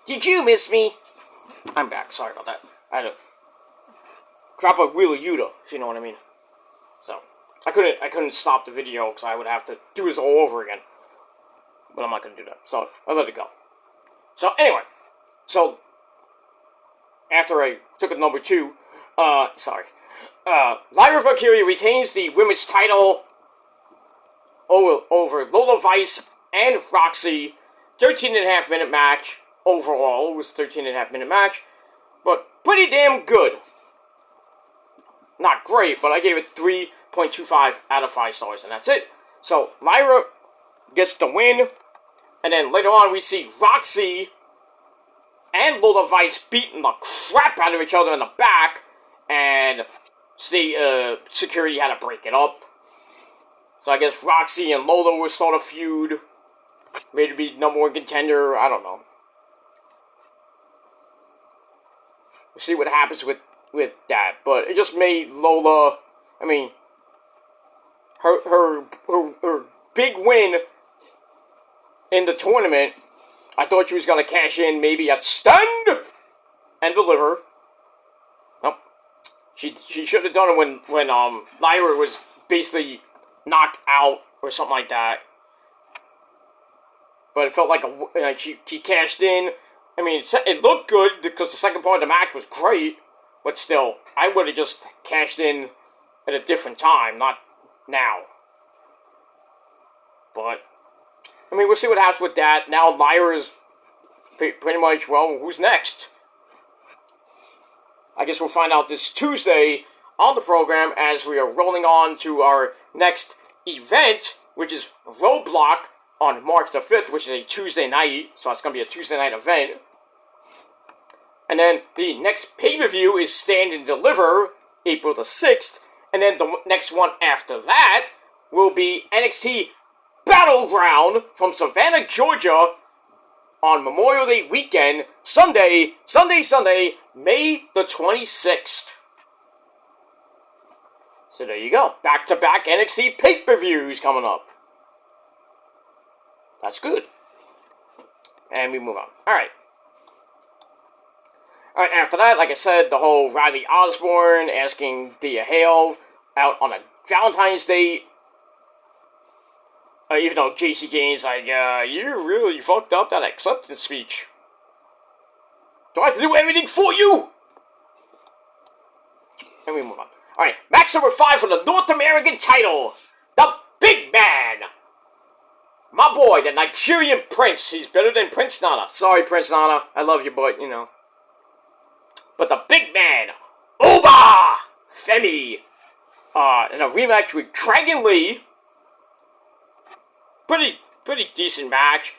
Did you miss me? I'm back. Sorry about that. I had to crop a Wheel of Yuta, if you know what I mean. So I couldn't stop the video because I would have to do this all over again. But I'm not gonna do that. So I let it go. So anyway, after I took a number 2, Lyra Valkyria retains the women's title over Lola Vice and Roxy. 13.5-minute match. overall. It was a 13.5-minute match, but pretty damn good. Not great, but I gave it 3.25 out of 5 stars, and that's it. So, Lyra gets the win, and then later on we see Roxy and Lola Vice beating the crap out of each other in the back, and security had to break it up. So I guess Roxy and Lola will start a feud. Maybe be #1 contender, I don't know. We'll see what happens with that, but it just made Lola, I mean, her big win in the tournament. I thought she was going to cash in maybe at Stand and Deliver. Nope. She should have done it when Lyra was basically knocked out or something like that. But it felt like she cashed in. I mean, it looked good because the second part of the match was great. But still, I would have just cashed in at a different time, not now. But, I mean, we'll see what happens with that. Now Lyra's pretty much, well, who's next? I guess we'll find out this Tuesday on the program as we are rolling on to our next event, which is Roadblock on March the 5th, which is a Tuesday night. So it's going to be a Tuesday night event. And then the next pay-per-view is Stand and Deliver, April the 6th. And then the next one after that will be NXT Battleground from Savannah, Georgia on Memorial Day weekend, Sunday, May the 26th. So there you go. Back-to-back NXT pay-per-views coming up. That's good. And we move on. Alright, after that, like I said, the whole Riley Osborne asking Thea Hale out on a Valentine's date. Even though JC Gaines like, you really fucked up that acceptance speech. Do I have to do everything for you? And we move on. Alright, match number 5 for the North American title. The Big Man. My boy, the Nigerian Prince. He's better than Prince Nana. Sorry, Prince Nana. I love you, but, you know. But the Big Man, Oba Femi, in a rematch with Dragon Lee. Pretty decent match.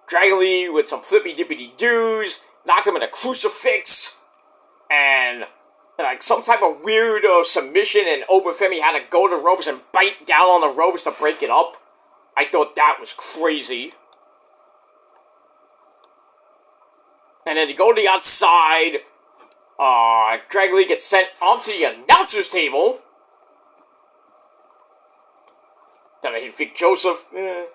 Dragon Lee with some flippy-dippity-doos, knocked him in a crucifix, and like some type of weird submission, and Oba Femi had to go to the ropes and bite down on the ropes to break it up. I thought that was crazy. And then you go to the outside. Dragon Lee gets sent onto the announcer's table. Then they hit Vic Joseph. Then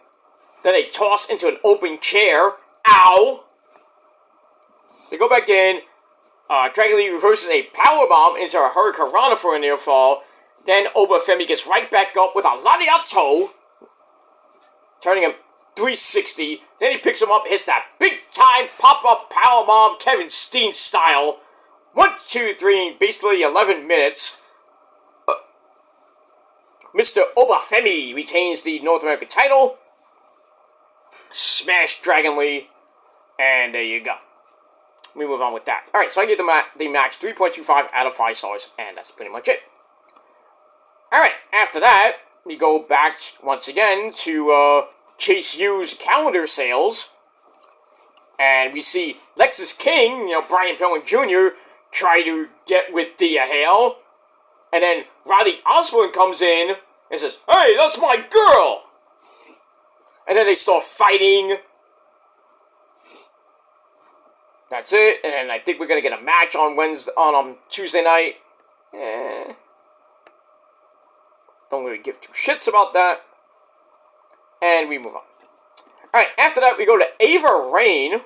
they toss into an open chair. Ow! They go back in. Dragon Lee reverses a powerbomb into a Hurricane Rana for a near fall. Then Oba Femi gets right back up with a Lariato, turning him 360. Then he picks him up, hits that big-time pop-up powerbomb Kevin Steen style. 1, 2, 3 in basically 11 minutes. Mr. Oba Femi retains the North American title. Smash Dragon Lee. And there you go. We move on with that. Alright, so I give the match 3.25 out of 5 stars. And that's pretty much it. Alright, after that, we go back once again to Chase U's calendar sales. And we see Lexus King, Brian Pillman Jr., try to get with Thea Hale. And then Riley Osborne comes in and says, "Hey, that's my girl!" And then they start fighting. That's it. And then I think we're going to get a match on Tuesday night. Don't really give two shits about that. And we move on. Alright, after that we go to Ava Raine,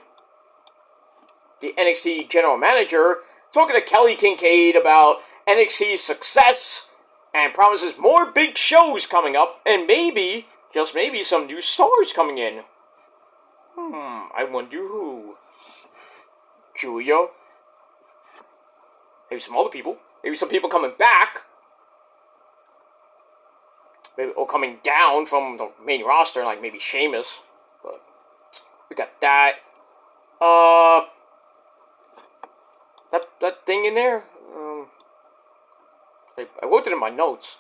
the NXT General Manager, talking to Kelly Kincaid about NXT's success and promises more big shows coming up and maybe, just maybe, some new stars coming in. I wonder who. Julia? Maybe some other people. Maybe some people coming back. Maybe, or coming down from the main roster, like maybe Sheamus. But We got that. That thing in there. I wrote it in my notes.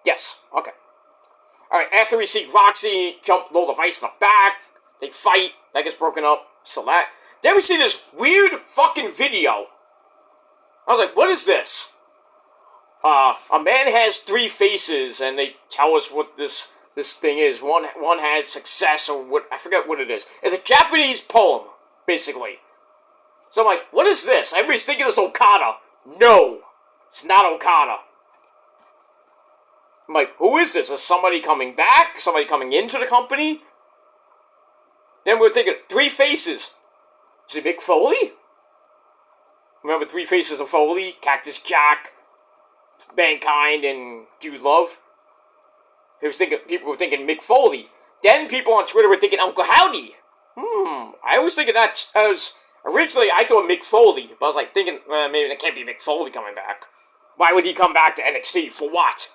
Yes. Okay. All right. After we see Roxy jump low the vice in the back, they fight. That gets broken up. So that. Then we see this weird fucking video. I was like, what is this? A man has 3 faces, and they tell us what this thing is. One has success, or what, I forget what it is. It's a Japanese poem, basically. So I'm like, what is this? Everybody's thinking it's Okada. No, it's not Okada. I'm like, who is this? Is somebody coming back? Somebody coming into the company? Then we're thinking, 3 faces. Is it Mick Foley? Remember 3 faces of Foley? Cactus Jack, Mankind, and Dude Love? People were thinking Mick Foley. Then people on Twitter were thinking Uncle Howdy. I was thinking originally I thought Mick Foley, but I was like thinking, maybe that can't be Mick Foley coming back. Why would he come back to NXT? For what?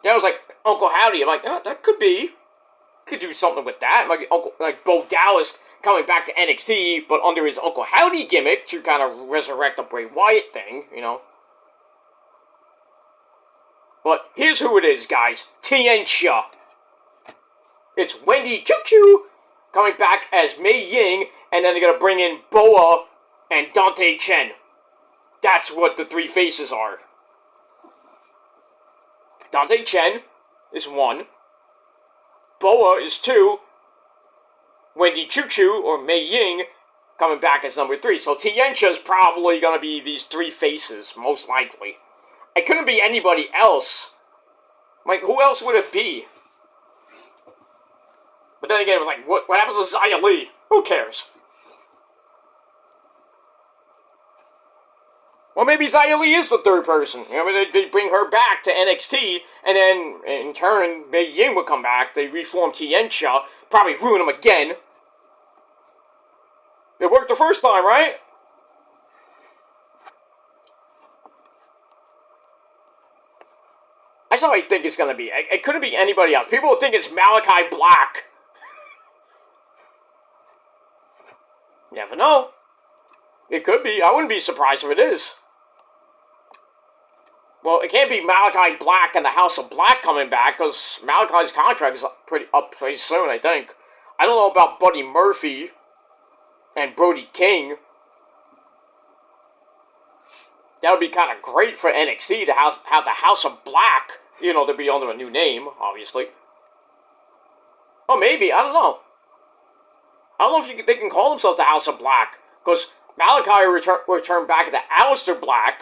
Then I was like, Uncle Howdy. I'm like, that could be. Could do something with that. Like Bo Dallas coming back to NXT, but under his Uncle Howdy gimmick to kind of resurrect the Bray Wyatt thing, you know. But here's who it is, guys. Tiencha. It's Wendy Choo Choo coming back as Mei Ying, and then they're going to bring in Boa and Dante Chen. That's what the 3 faces are. Dante Chen is 1. Boa is 2. Wendy Choo Choo, or Mei Ying, coming back as number 3. So Tiencha is probably going to be these 3 faces, most likely. It couldn't be anybody else. Like, who else would it be? But then again, like, what happens to Xia Li? Who cares? Well, maybe Xia Li is the 3rd person. You know, they bring her back to NXT, and then, in turn, Mei Ying would come back. They reform Tiencha, probably ruin him again. It worked the first time, right? That's how I think it's going to be. It couldn't be anybody else. People will think it's Malachi Black. You never know. It could be. I wouldn't be surprised if it is. Well, it can't be Malachi Black and the House of Black coming back, because Malachi's contract is up pretty soon, I think. I don't know about Buddy Murphy and Brody King. That would be kind of great for NXT to have the House of Black, you know, to be under a new name, obviously. Oh, maybe. I don't know. I don't know if they can call themselves the House of Black, because Malachi returned back to Aleister Black.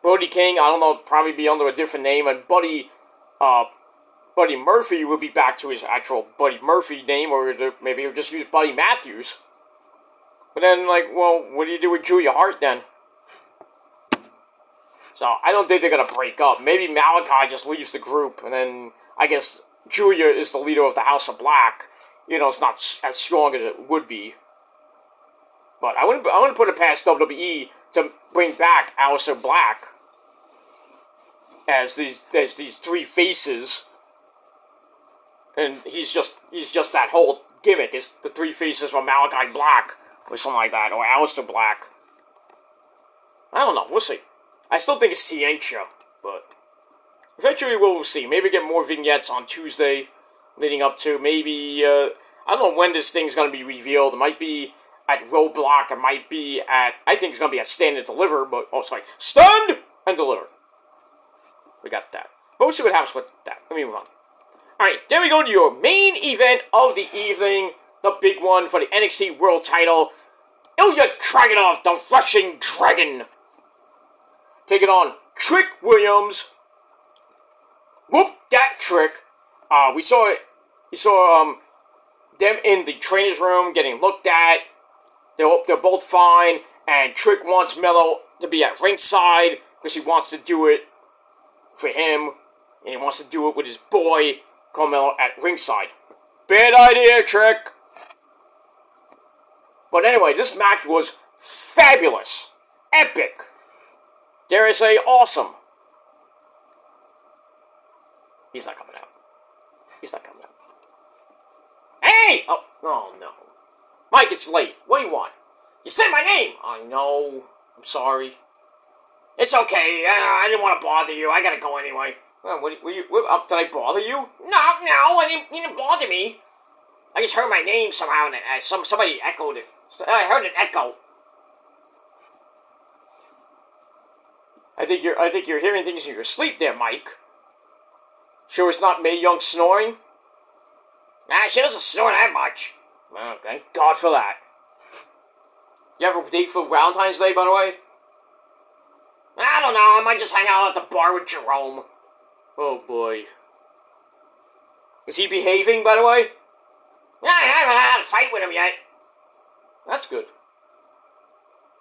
Brody King, I don't know, probably be under a different name, and Buddy Murphy would be back to his actual Buddy Murphy name, or maybe he'll just use Buddy Matthews. But then, like, well, what do you do with Julia Hart then? So, I don't think they're going to break up. Maybe Malachi just leaves the group, and then, I guess, Julia is the leader of the House of Black. You know, it's not as strong as it would be. But I wouldn't put it past WWE to bring back Aleister Black as these 3 faces. And he's just that whole gimmick. It's the 3 faces from Malachi Black, or something like that, or Aleister Black. I don't know, we'll see. I still think it's Tiencha, but eventually we'll see. Maybe get more vignettes on Tuesday leading up to, maybe, I don't know when this thing's going to be revealed. It might be at Roadblock, it might be at, I think it's going to be at Stand and Deliver, but, oh, sorry, Stand and Deliver. We got that. But we'll see what happens with that. Let me move on. Alright, then we go to your main event of the evening, the big one for the NXT World Title. Ilya Dragunov, the Russian Dragon, taking on Trick Williams. Whoop that trick. We saw them in the trainer's room getting looked at. They're both fine, and Trick wants Melo to be at ringside because he wants to do it for him, and he wants to do it with his boy, Carmelo, at ringside. Bad idea, Trick. But anyway, this match was fabulous, epic, dare I say awesome. He's not coming out. He's not coming out. Hey! Oh no. Mike, it's late. What do you want? You said my name! I know. I'm sorry. It's okay. I didn't want to bother you. I gotta go anyway. Well, did I bother you? No, you didn't bother me. I just heard my name somehow, and somebody echoed it. I heard an echo. I think you're hearing things in your sleep there, Mike. Sure it's not Mae Young snoring? Nah, she doesn't snore that much. Well, thank God for that. You have a date for Valentine's Day, by the way? I don't know, I might just hang out at the bar with Jerome. Oh boy. Is he behaving, by the way? Yeah, I haven't had a fight with him yet. That's good.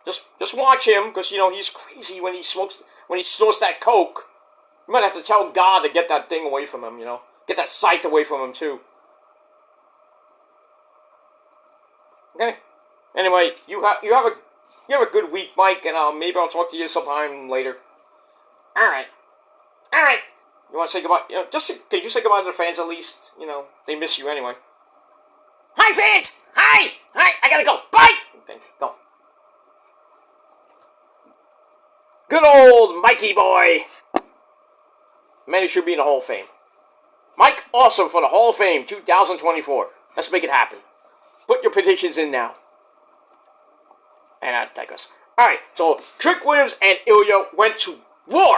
Just watch him, because, he's crazy when he snorts that coke. You might have to tell God to get that thing away from him, Get that sight away from him, too. Okay? Anyway, you have a good week, Mike, and maybe I'll talk to you sometime later. Alright. You want to say goodbye? Can you say goodbye to the fans at least? They miss you anyway. Hi, fans! Hi! I gotta go. Bye! Okay, go. Good old Mikey boy. Man, he should be in the Hall of Fame. Mike Awesome for the Hall of Fame 2024. Let's make it happen. Put your petitions in now. And I digress. Alright, so Trick Williams and Ilya went to war.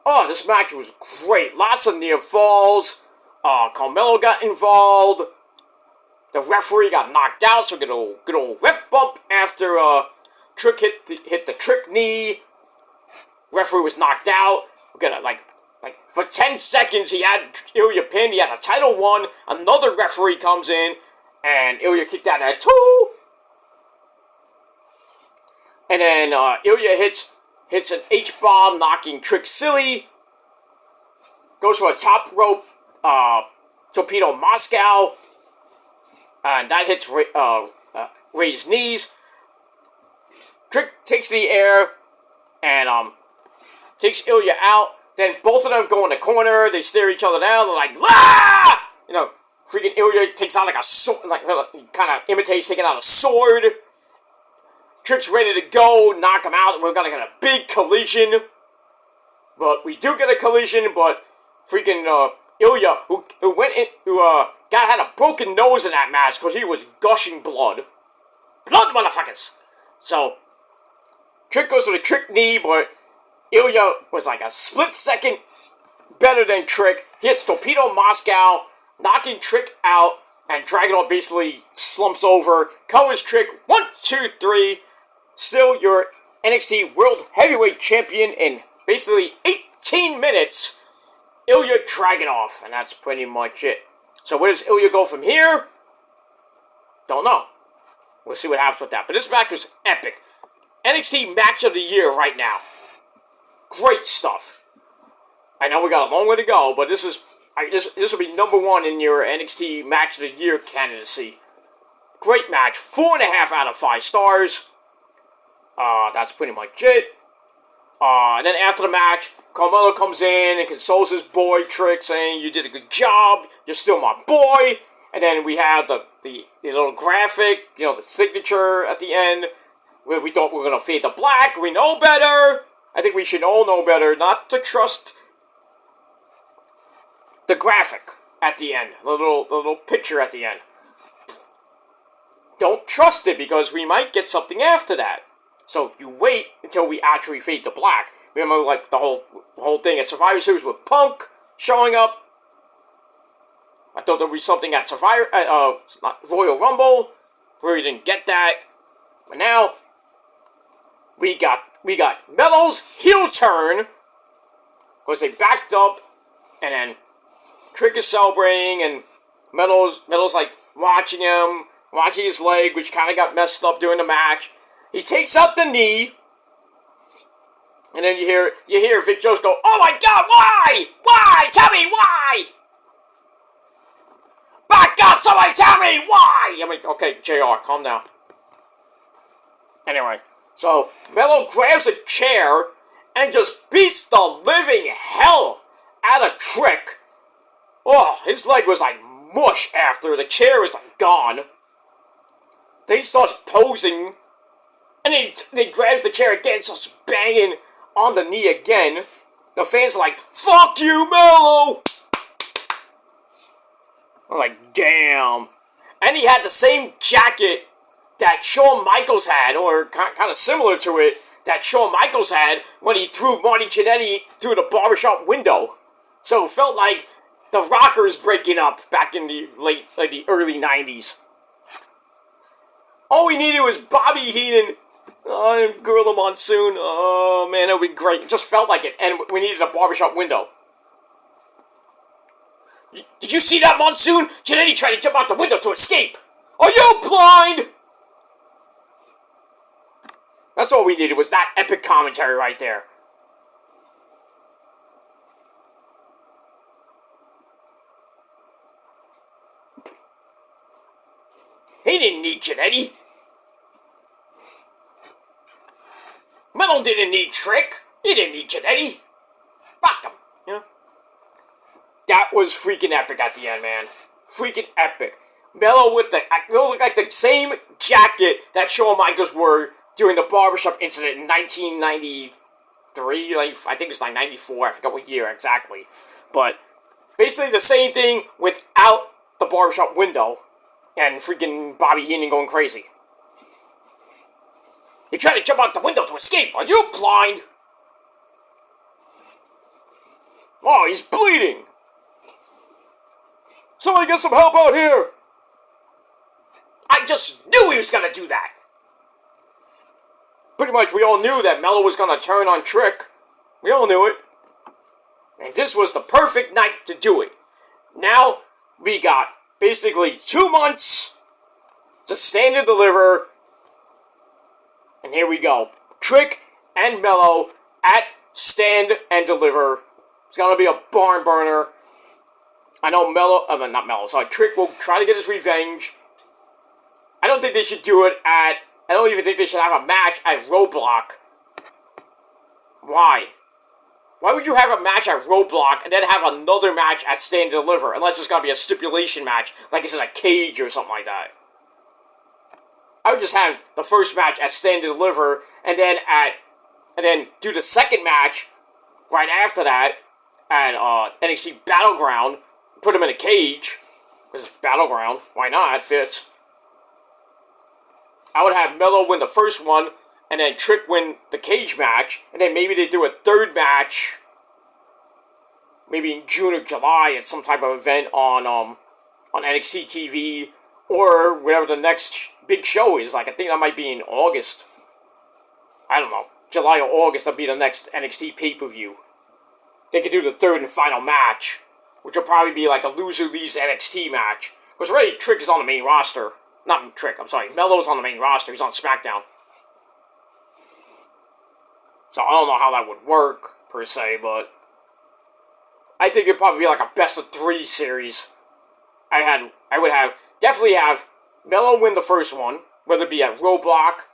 Oh, this match was great. Lots of near falls. Carmelo got involved. The referee got knocked out, so good old ref bump after Trick hit the Trick knee. Referee was knocked out. We're gonna like for 10 seconds he had Ilya pinned. He had a title won. Another referee comes in, and Ilya kicked out at 2. And then Ilya hits an H-bomb, knocking Trick silly. Goes for a top rope torpedo Moscow. And that hits Ray's knees. Trick takes the air and takes Ilya out. Then both of them go in the corner. They stare each other down. They're like, ah! Freaking Ilya takes out like a sword, kind of imitates taking out a sword. Trick's ready to go, knock him out. We're gonna get a big collision. But we do get a collision, but freaking Ilya, who had a broken nose in that match because he was gushing blood. Blood, motherfuckers! So, Trick goes to the Trick knee, but Ilya was like a split second better than Trick. Hits Torpedo Moscow, knocking Trick out, and Dragunov basically slumps over, covers Trick. 1, 2, 3. Still your NXT World Heavyweight Champion in basically 18 minutes. Ilya Dragunov, and that's pretty much it. So where does Ilya go from here? Don't know. We'll see what happens with that. But this match was epic. NXT Match of the Year right now. Great stuff. I know we got a long way to go, but this will be number 1 in your NXT Match of the Year candidacy. Great match. 4.5 out of 5 stars. That's pretty much it. And then after the match, Carmelo comes in and consoles his boy Trick, saying, "You did a good job. You're still my boy." And then we have the little graphic, the signature at the end, where we thought we were going to fade to black. We know better. I think we should all know better not to trust the graphic at the end, the little picture at the end. Don't trust it, because we might get something after that. So you wait until we actually fade to black. Remember, the whole thing at Survivor Series with Punk showing up. I thought there'd be something at Royal Rumble, where we didn't get that. But now we got Melo's heel turn, because they backed up, and then Trick is celebrating, and Melo's like watching his leg, which kind of got messed up during the match. He takes out the knee, and then you hear Vic Jones go, "Oh my God, why? Why? Tell me why! By God, somebody tell me why!" Okay, JR, calm down. Anyway, so Melo grabs a chair and just beats the living hell out of Trick. Oh, his leg was like mush after the chair was like gone. Then he starts posing, and then he grabs the chair again, starts banging on the knee again. The fans are like, "Fuck you, Melo!" I'm like, damn. And he had the same jacket that Shawn Michaels had, or kind of similar to it, that Shawn Michaels had when he threw Marty Jannetty through the barbershop window. So it felt like the Rockers breaking up back in the the early 90s. All we needed was Bobby Heenan and Gorilla Monsoon. Oh man, that would be great. It just felt like it, and we needed a barbershop window. Did you see that, Monsoon? Jannetty tried to jump out the window to escape. Are you blind? That's all we needed, was that epic commentary right there. He didn't need Jannetty. Melo didn't need Trick. He didn't need Jannetty. Fuck him. Yeah. That was freaking epic at the end, man. Freaking epic. Melo with it looked like the same jacket that Shawn Michaels wore during the barbershop incident in 1993. I think it was like 94. I forgot what year exactly. But basically the same thing without the barbershop window and freaking Bobby Heenan going crazy. He tried to jump out the window to escape. Are you blind? Oh, he's bleeding. Somebody get some help out here. I just knew he was going to do that. Pretty much we all knew that Melo was going to turn on Trick. We all knew it. And this was the perfect night to do it. Now we got basically 2 months to stand and deliver. And here we go. Trick and Melo at Stand and Deliver. It's going to be a barn burner. I know Trick will try to get his revenge. I don't think they should do it I don't even think they should have a match at Roadblock. Why? Why would you have a match at Roadblock and then have another match at Stand and Deliver? Unless it's going to be a stipulation match, like it's in a cage or something like that. I would just have the first match at Stand and Deliver, and then do the second match right after that at NXT Battleground. Put him in a cage. This is Battleground. Why not? It fits. I would have Melo win the first one, and then Trick win the cage match, and then maybe they do a third match, maybe in June or July at some type of event on NXT TV, or whatever the next big show is. Like, I think that might be in August. I don't know. July or August, that'll be the next NXT pay-per-view. They could do the third and final match, which will probably be like a loser leaves NXT match. Because already Trick is on the main roster. Not Trick, I'm sorry. Melo's on the main roster. He's on SmackDown. So I don't know how that would work, per se, but I think it'd probably be like a best-of-3 series. I would definitely have Melo win the first one, whether it be at Roadblock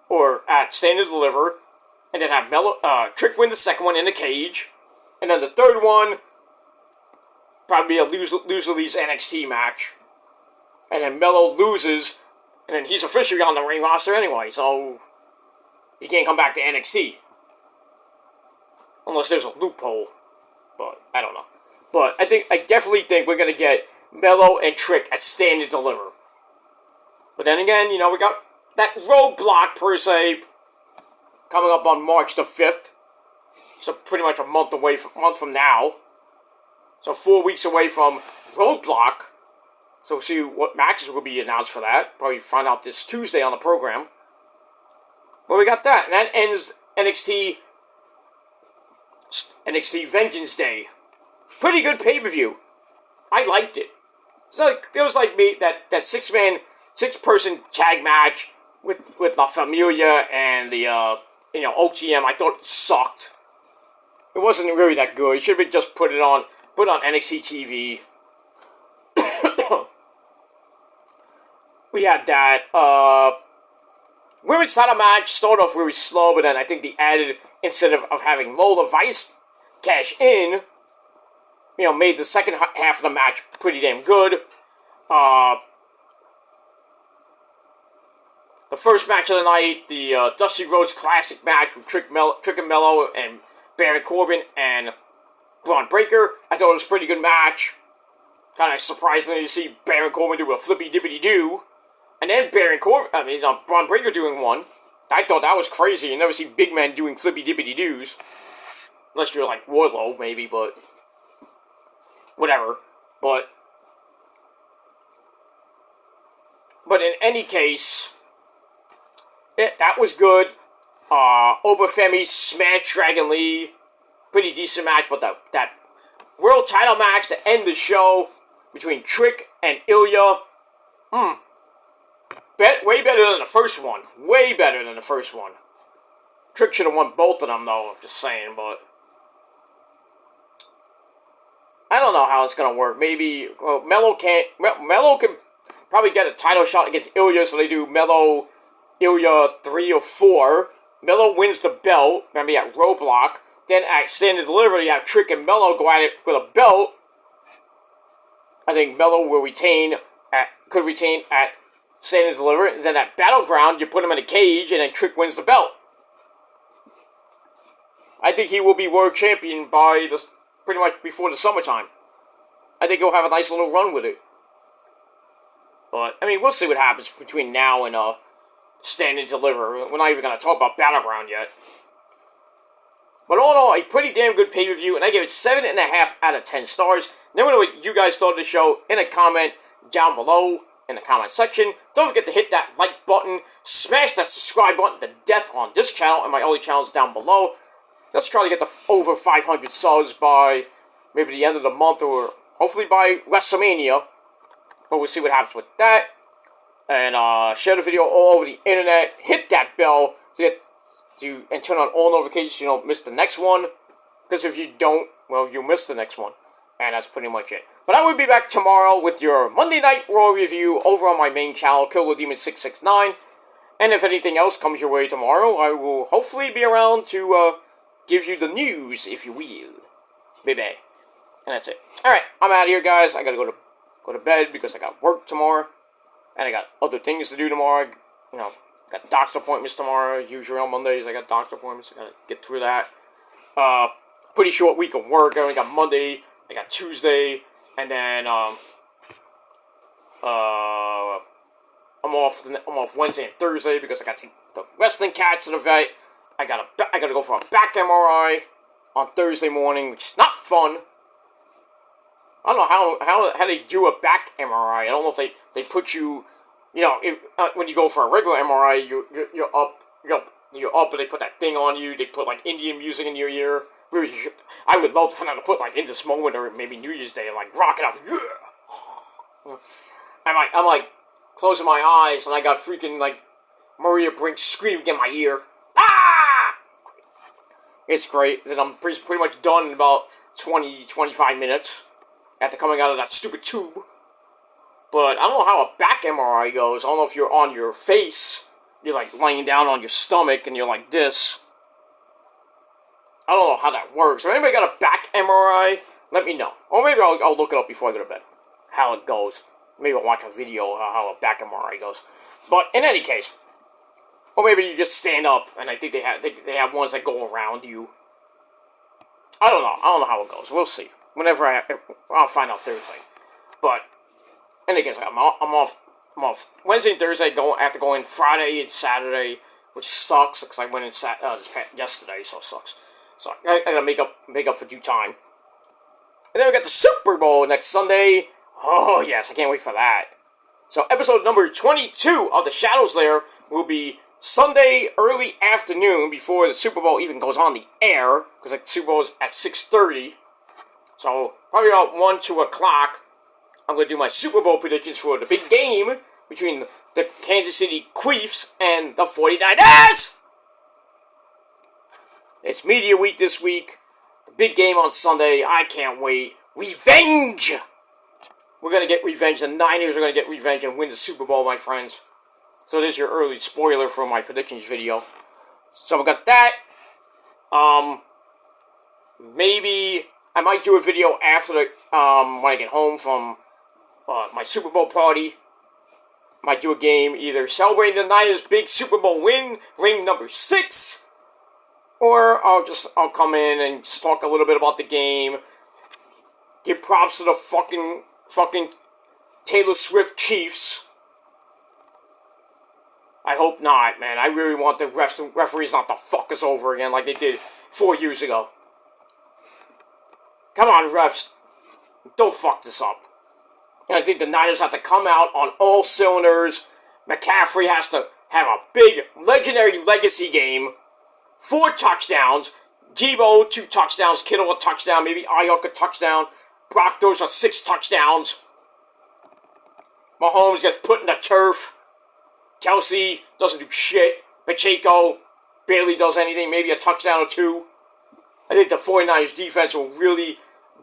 or at Stand and Deliver, and then have Trick win the second one in a cage, and then the third one probably be a loser leaves NXT match, and then Melo loses, and then he's officially on the main roster anyway, so he can't come back to NXT. Unless there's a loophole. But, I don't know. But I definitely think we're going to get Melo and Trick at Stand and Deliver. But then again, we got that Roadblock, per se, coming up on March the 5th. So pretty much a month from now. So 4 weeks away from Roadblock. So we'll see what matches will be announced for that. Probably find out this Tuesday on the program. But we got that. And that ends NXT Vengeance Day. Pretty good pay-per-view. I liked it. It was like me, that six-person tag match with La Familia and the OTM. I thought it sucked. It wasn't really that good. It should have just put on NXT TV. We had that. Women's title match started off really slow, but then I think they added, instead of having Lola Vice cash in, made the second half of the match pretty damn good. The first match of the night, the Dusty Rhodes Classic match with Trick and Melo and Baron Corbin and Braun Breaker. I thought it was a pretty good match. Kind of surprising to see Baron Corbin do a flippy-dippity-doo. And then Braun Breaker doing one. I thought that was crazy. You never see big men doing flippy-dippity-doos. Unless you're like Wardlow, maybe, but whatever. But in any case, that was good. Obafemi smashed Dragon Lee. Pretty decent match, but that world title match to end the show between Trick and Ilya, way better than the first one. Way better than the first one. Trick should have won both of them, though, I'm just saying, but I don't know how it's gonna work. Maybe Melo can probably get a title shot against Ilya, so they do Melo, Ilya 3 or 4. Melo wins the belt. Remember, at Roadblock. Then at Stand and Deliver, you have Trick and Melo go at it with a belt. I think Melo will could retain at Stand and Deliver. And then at Battleground, you put him in a cage, and then Trick wins the belt. I think he will be world champion by pretty much before the summertime. I think he'll have a nice little run with it. But, I mean, we'll see what happens between now and Stand and Deliver. We're not even going to talk about Battleground yet. But all in all, a pretty damn good pay-per-view, and I gave it 7.5 out of 10 stars. Let me know what you guys thought of the show in a comment down below in the comment section. Don't forget to hit that like button, smash that subscribe button to death on this channel and my other channels down below. Let's try to get over 500 subs by maybe the end of the month or hopefully by WrestleMania. But we'll see what happens with that. And share the video all over the internet. Hit that bell and turn on all notifications so you don't miss the next one. Because if you don't, well, you'll miss the next one. And that's pretty much it. But I will be back tomorrow with your Monday Night Raw review over on my main channel, KillerDemon669. And if anything else comes your way tomorrow, I will hopefully be around to give you the news, if you will. Baby. And that's it. Alright, I'm out of here, guys. I gotta go to bed because I got work tomorrow. And I got other things to do tomorrow. Got doctor's appointments tomorrow. Usually on Mondays, I got doctor's appointments. I gotta get through that. Pretty short week of work. I only got Monday. I got Tuesday. And then, I'm off Wednesday and Thursday because I got to take the wrestling cats to the vet. I gotta go for a back MRI on Thursday morning, which is not fun. I don't know how they do a back MRI. I don't know if they put you, when you go for a regular MRI, you're up, and they put that thing on you. They put like Indian music in your ear. I would love for them to put like In This Moment or maybe New Year's Day and like rock it out. Yeah. I'm like closing my eyes and I got freaking like Maria Brink screaming in my ear. Ah! It's great. Then I'm pretty much done in about 20-25 minutes after coming out of that stupid tube. But I don't know how a back MRI goes. I don't know if you're on your face, you're like laying down on your stomach and you're like this. I don't know how that works. If anybody got a back MRI, let me know. Or maybe I'll look it up before I go to bed. How it goes. Maybe I'll watch a video of how a back MRI goes. But in any case, or maybe you just stand up, and I think they have ones that go around you. I don't know how it goes. We'll see. I'll find out Thursday. But in any case, I'm off Wednesday and Thursday. I have to go in Friday and Saturday, which sucks because I went in yesterday, so it sucks. So I gotta make up for due time. And then we got the Super Bowl next Sunday. Oh yes, I can't wait for that. So episode number 22 of The Shadows Lair will be Sunday early afternoon before the Super Bowl even goes on the air, because the Super Bowl is at 6:30. So probably about 1-2 o'clock, I'm going to do my Super Bowl predictions for the big game between the Kansas City Chiefs and the 49ers. It's media week this week. The big game on Sunday. I can't wait. Revenge! We're going to get revenge. The Niners are going to get revenge and win the Super Bowl, my friends. So there's your early spoiler for my predictions video. So we got that. Maybe I might do a video after the when I get home from my Super Bowl party. Might do a game either celebrating the Niners' big Super Bowl win, ring number 6, or I'll come in and just talk a little bit about the game. Give props to the fucking Taylor Swift Chiefs. I hope not, man. I really want the referees not to fuck us over again like they did 4 years ago. Come on, refs. Don't fuck this up. And I think the Niners have to come out on all cylinders. McCaffrey has to have a big, legendary legacy game. 4 touchdowns. Debo, 2 touchdowns. Kittle, a touchdown. Maybe Ayuk, a touchdown. Brock throws for 6 touchdowns. Mahomes gets put in the turf. Kelsey doesn't do shit. Pacheco barely does anything. Maybe a touchdown or 2. I think the 49ers defense will really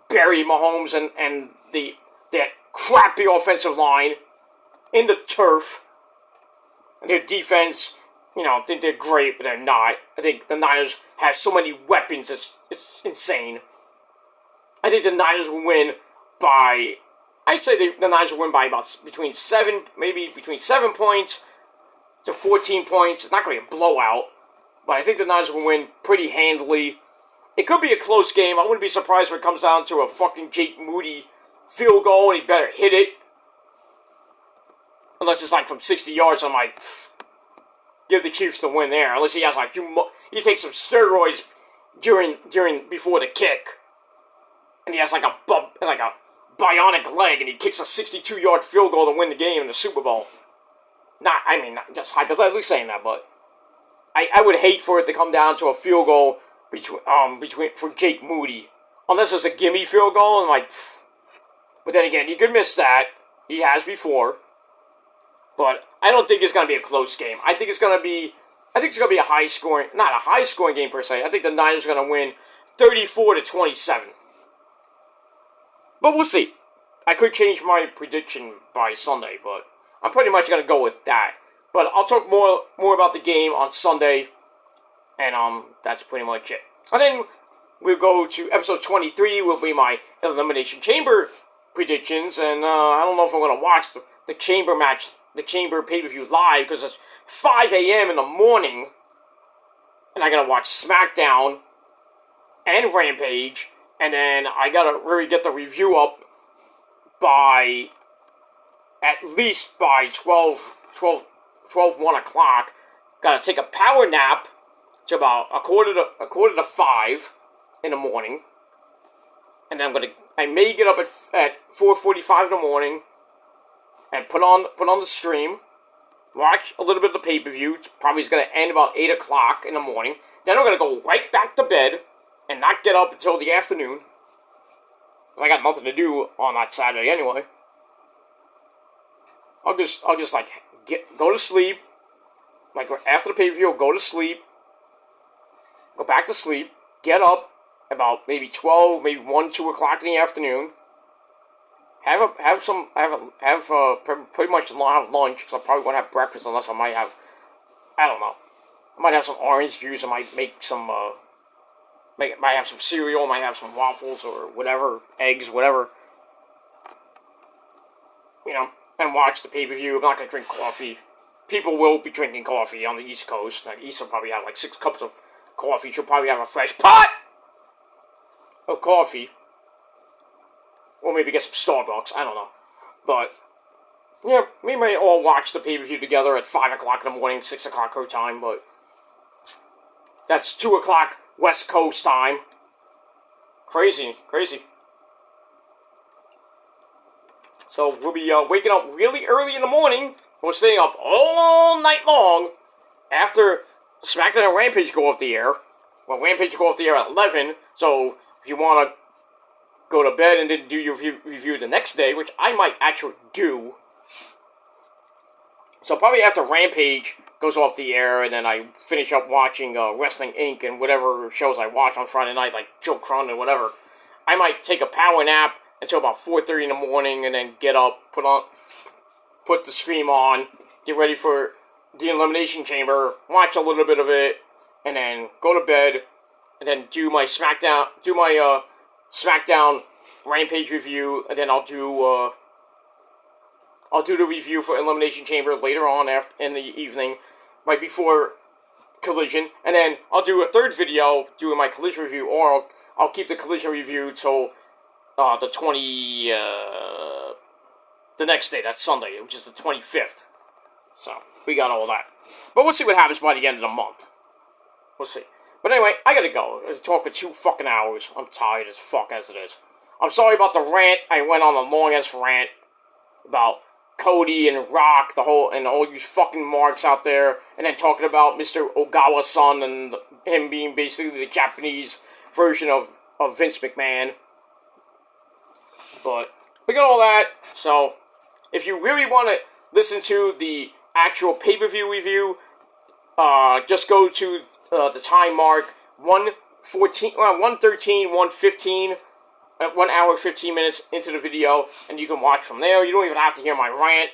bury Mahomes and that crappy offensive line in the turf. And their defense, I think they're great, but they're not. I think the Niners have so many weapons, it's insane. I think the Niners will win by, I'd say the Niners will win by about between 7 points to 14 points. It's not going to be a blowout, but I think the Niners will win pretty handily. It could be a close game. I wouldn't be surprised if it comes down to a fucking Jake Moody field goal, and he better hit it. Unless it's like from 60 yards, I'm like, give the Chiefs the win there. Unless he has like, he takes some steroids before the kick, and he has like a bionic leg, and he kicks a 62-yard field goal to win the game in the Super Bowl. Not just hypothetically saying that, but I would hate for it to come down to a field goal for Jake Moody, unless it's a gimme field goal, and like. But then again, you could miss that. He has before. But I don't think it's going to be a close game. I think it's going to be a high-scoring, not a high-scoring game per se. I think the Niners are going to win 34-27. But we'll see. I could change my prediction by Sunday, but I'm pretty much going to go with that. But I'll talk more about the game on Sunday, and that's pretty much it. And then we'll go to episode 23, will be my Elimination Chamber predictions, and I don't know if I'm going to watch the Chamber match, the Chamber pay-per-view live, because it's 5 a.m. in the morning, and I got to watch SmackDown and Rampage, and then I got to really get the review up at least by 1 o'clock. Got to take a power nap to about a quarter to 5 in the morning, and then I may get up at 4:45 in the morning and put on the stream, watch a little bit of the pay-per-view. It's probably going to end about 8 o'clock in the morning. Then I'm going to go right back to bed and not get up until the afternoon, because I got nothing to do on that Saturday anyway. I'll just like go to sleep, like after the pay-per-view, I'll go to sleep, go back to sleep, get up about maybe 12, maybe 1, 2 o'clock in the afternoon. Pretty much have lunch, because I probably won't have breakfast unless I might have, I don't know. I might have some orange juice, I might make some, might have some cereal, might have some waffles or whatever, eggs, whatever. And watch the pay-per-view. I'm not going to drink coffee. People will be drinking coffee on the East Coast. Like, East will probably have like 6 cups of coffee. She'll probably have a fresh pot of coffee. Or maybe get some Starbucks, I don't know. But, yeah, we may all watch the pay-per-view together at 5 o'clock in the morning, 6 o'clock her time, but that's 2 o'clock West Coast time. Crazy. So we'll be waking up really early in the morning. We're staying up all night long after SmackDown and Rampage go off the air. Well, Rampage go off the air at 11, so if you want to go to bed and then do your review the next day, which I might actually do. So probably after Rampage goes off the air, and then I finish up watching Wrestling Inc. and whatever shows I watch on Friday night, like Joe Cron and whatever, I might take a power nap until about 4:30 in the morning, and then get up, put the stream on, get ready for the Elimination Chamber, watch a little bit of it, and then go to bed, and then do my SmackDown Rampage review, and then I'll do the review for Elimination Chamber later on in the evening, right before Collision, and then I'll do a third video doing my Collision review, or I'll keep the Collision review till the next day. That's Sunday, which is the 25th. So we got all that, but we'll see what happens by the end of the month. We'll see. But anyway, I gotta go. I talked for 2 fucking hours. I'm tired as fuck as it is. I'm sorry about the rant. I went on a long-ass rant about Cody and Rock, and all you fucking marks out there, and then talking about Mr. Ogawa's son and him being basically the Japanese version of Vince McMahon. But we got all that, so if you really want to listen to the actual pay-per-view review, just go to the time mark 1:13, 1:15, 1 hour 15 minutes into the video, and you can watch from there. You don't even have to hear my rant,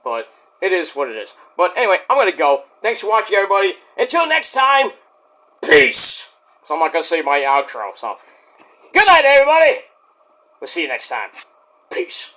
but it is what it is. But anyway, I'm gonna go. Thanks for watching, everybody. Until next time, peace. So I'm not gonna say my outro. So good night, everybody. We'll see you next time. Peace.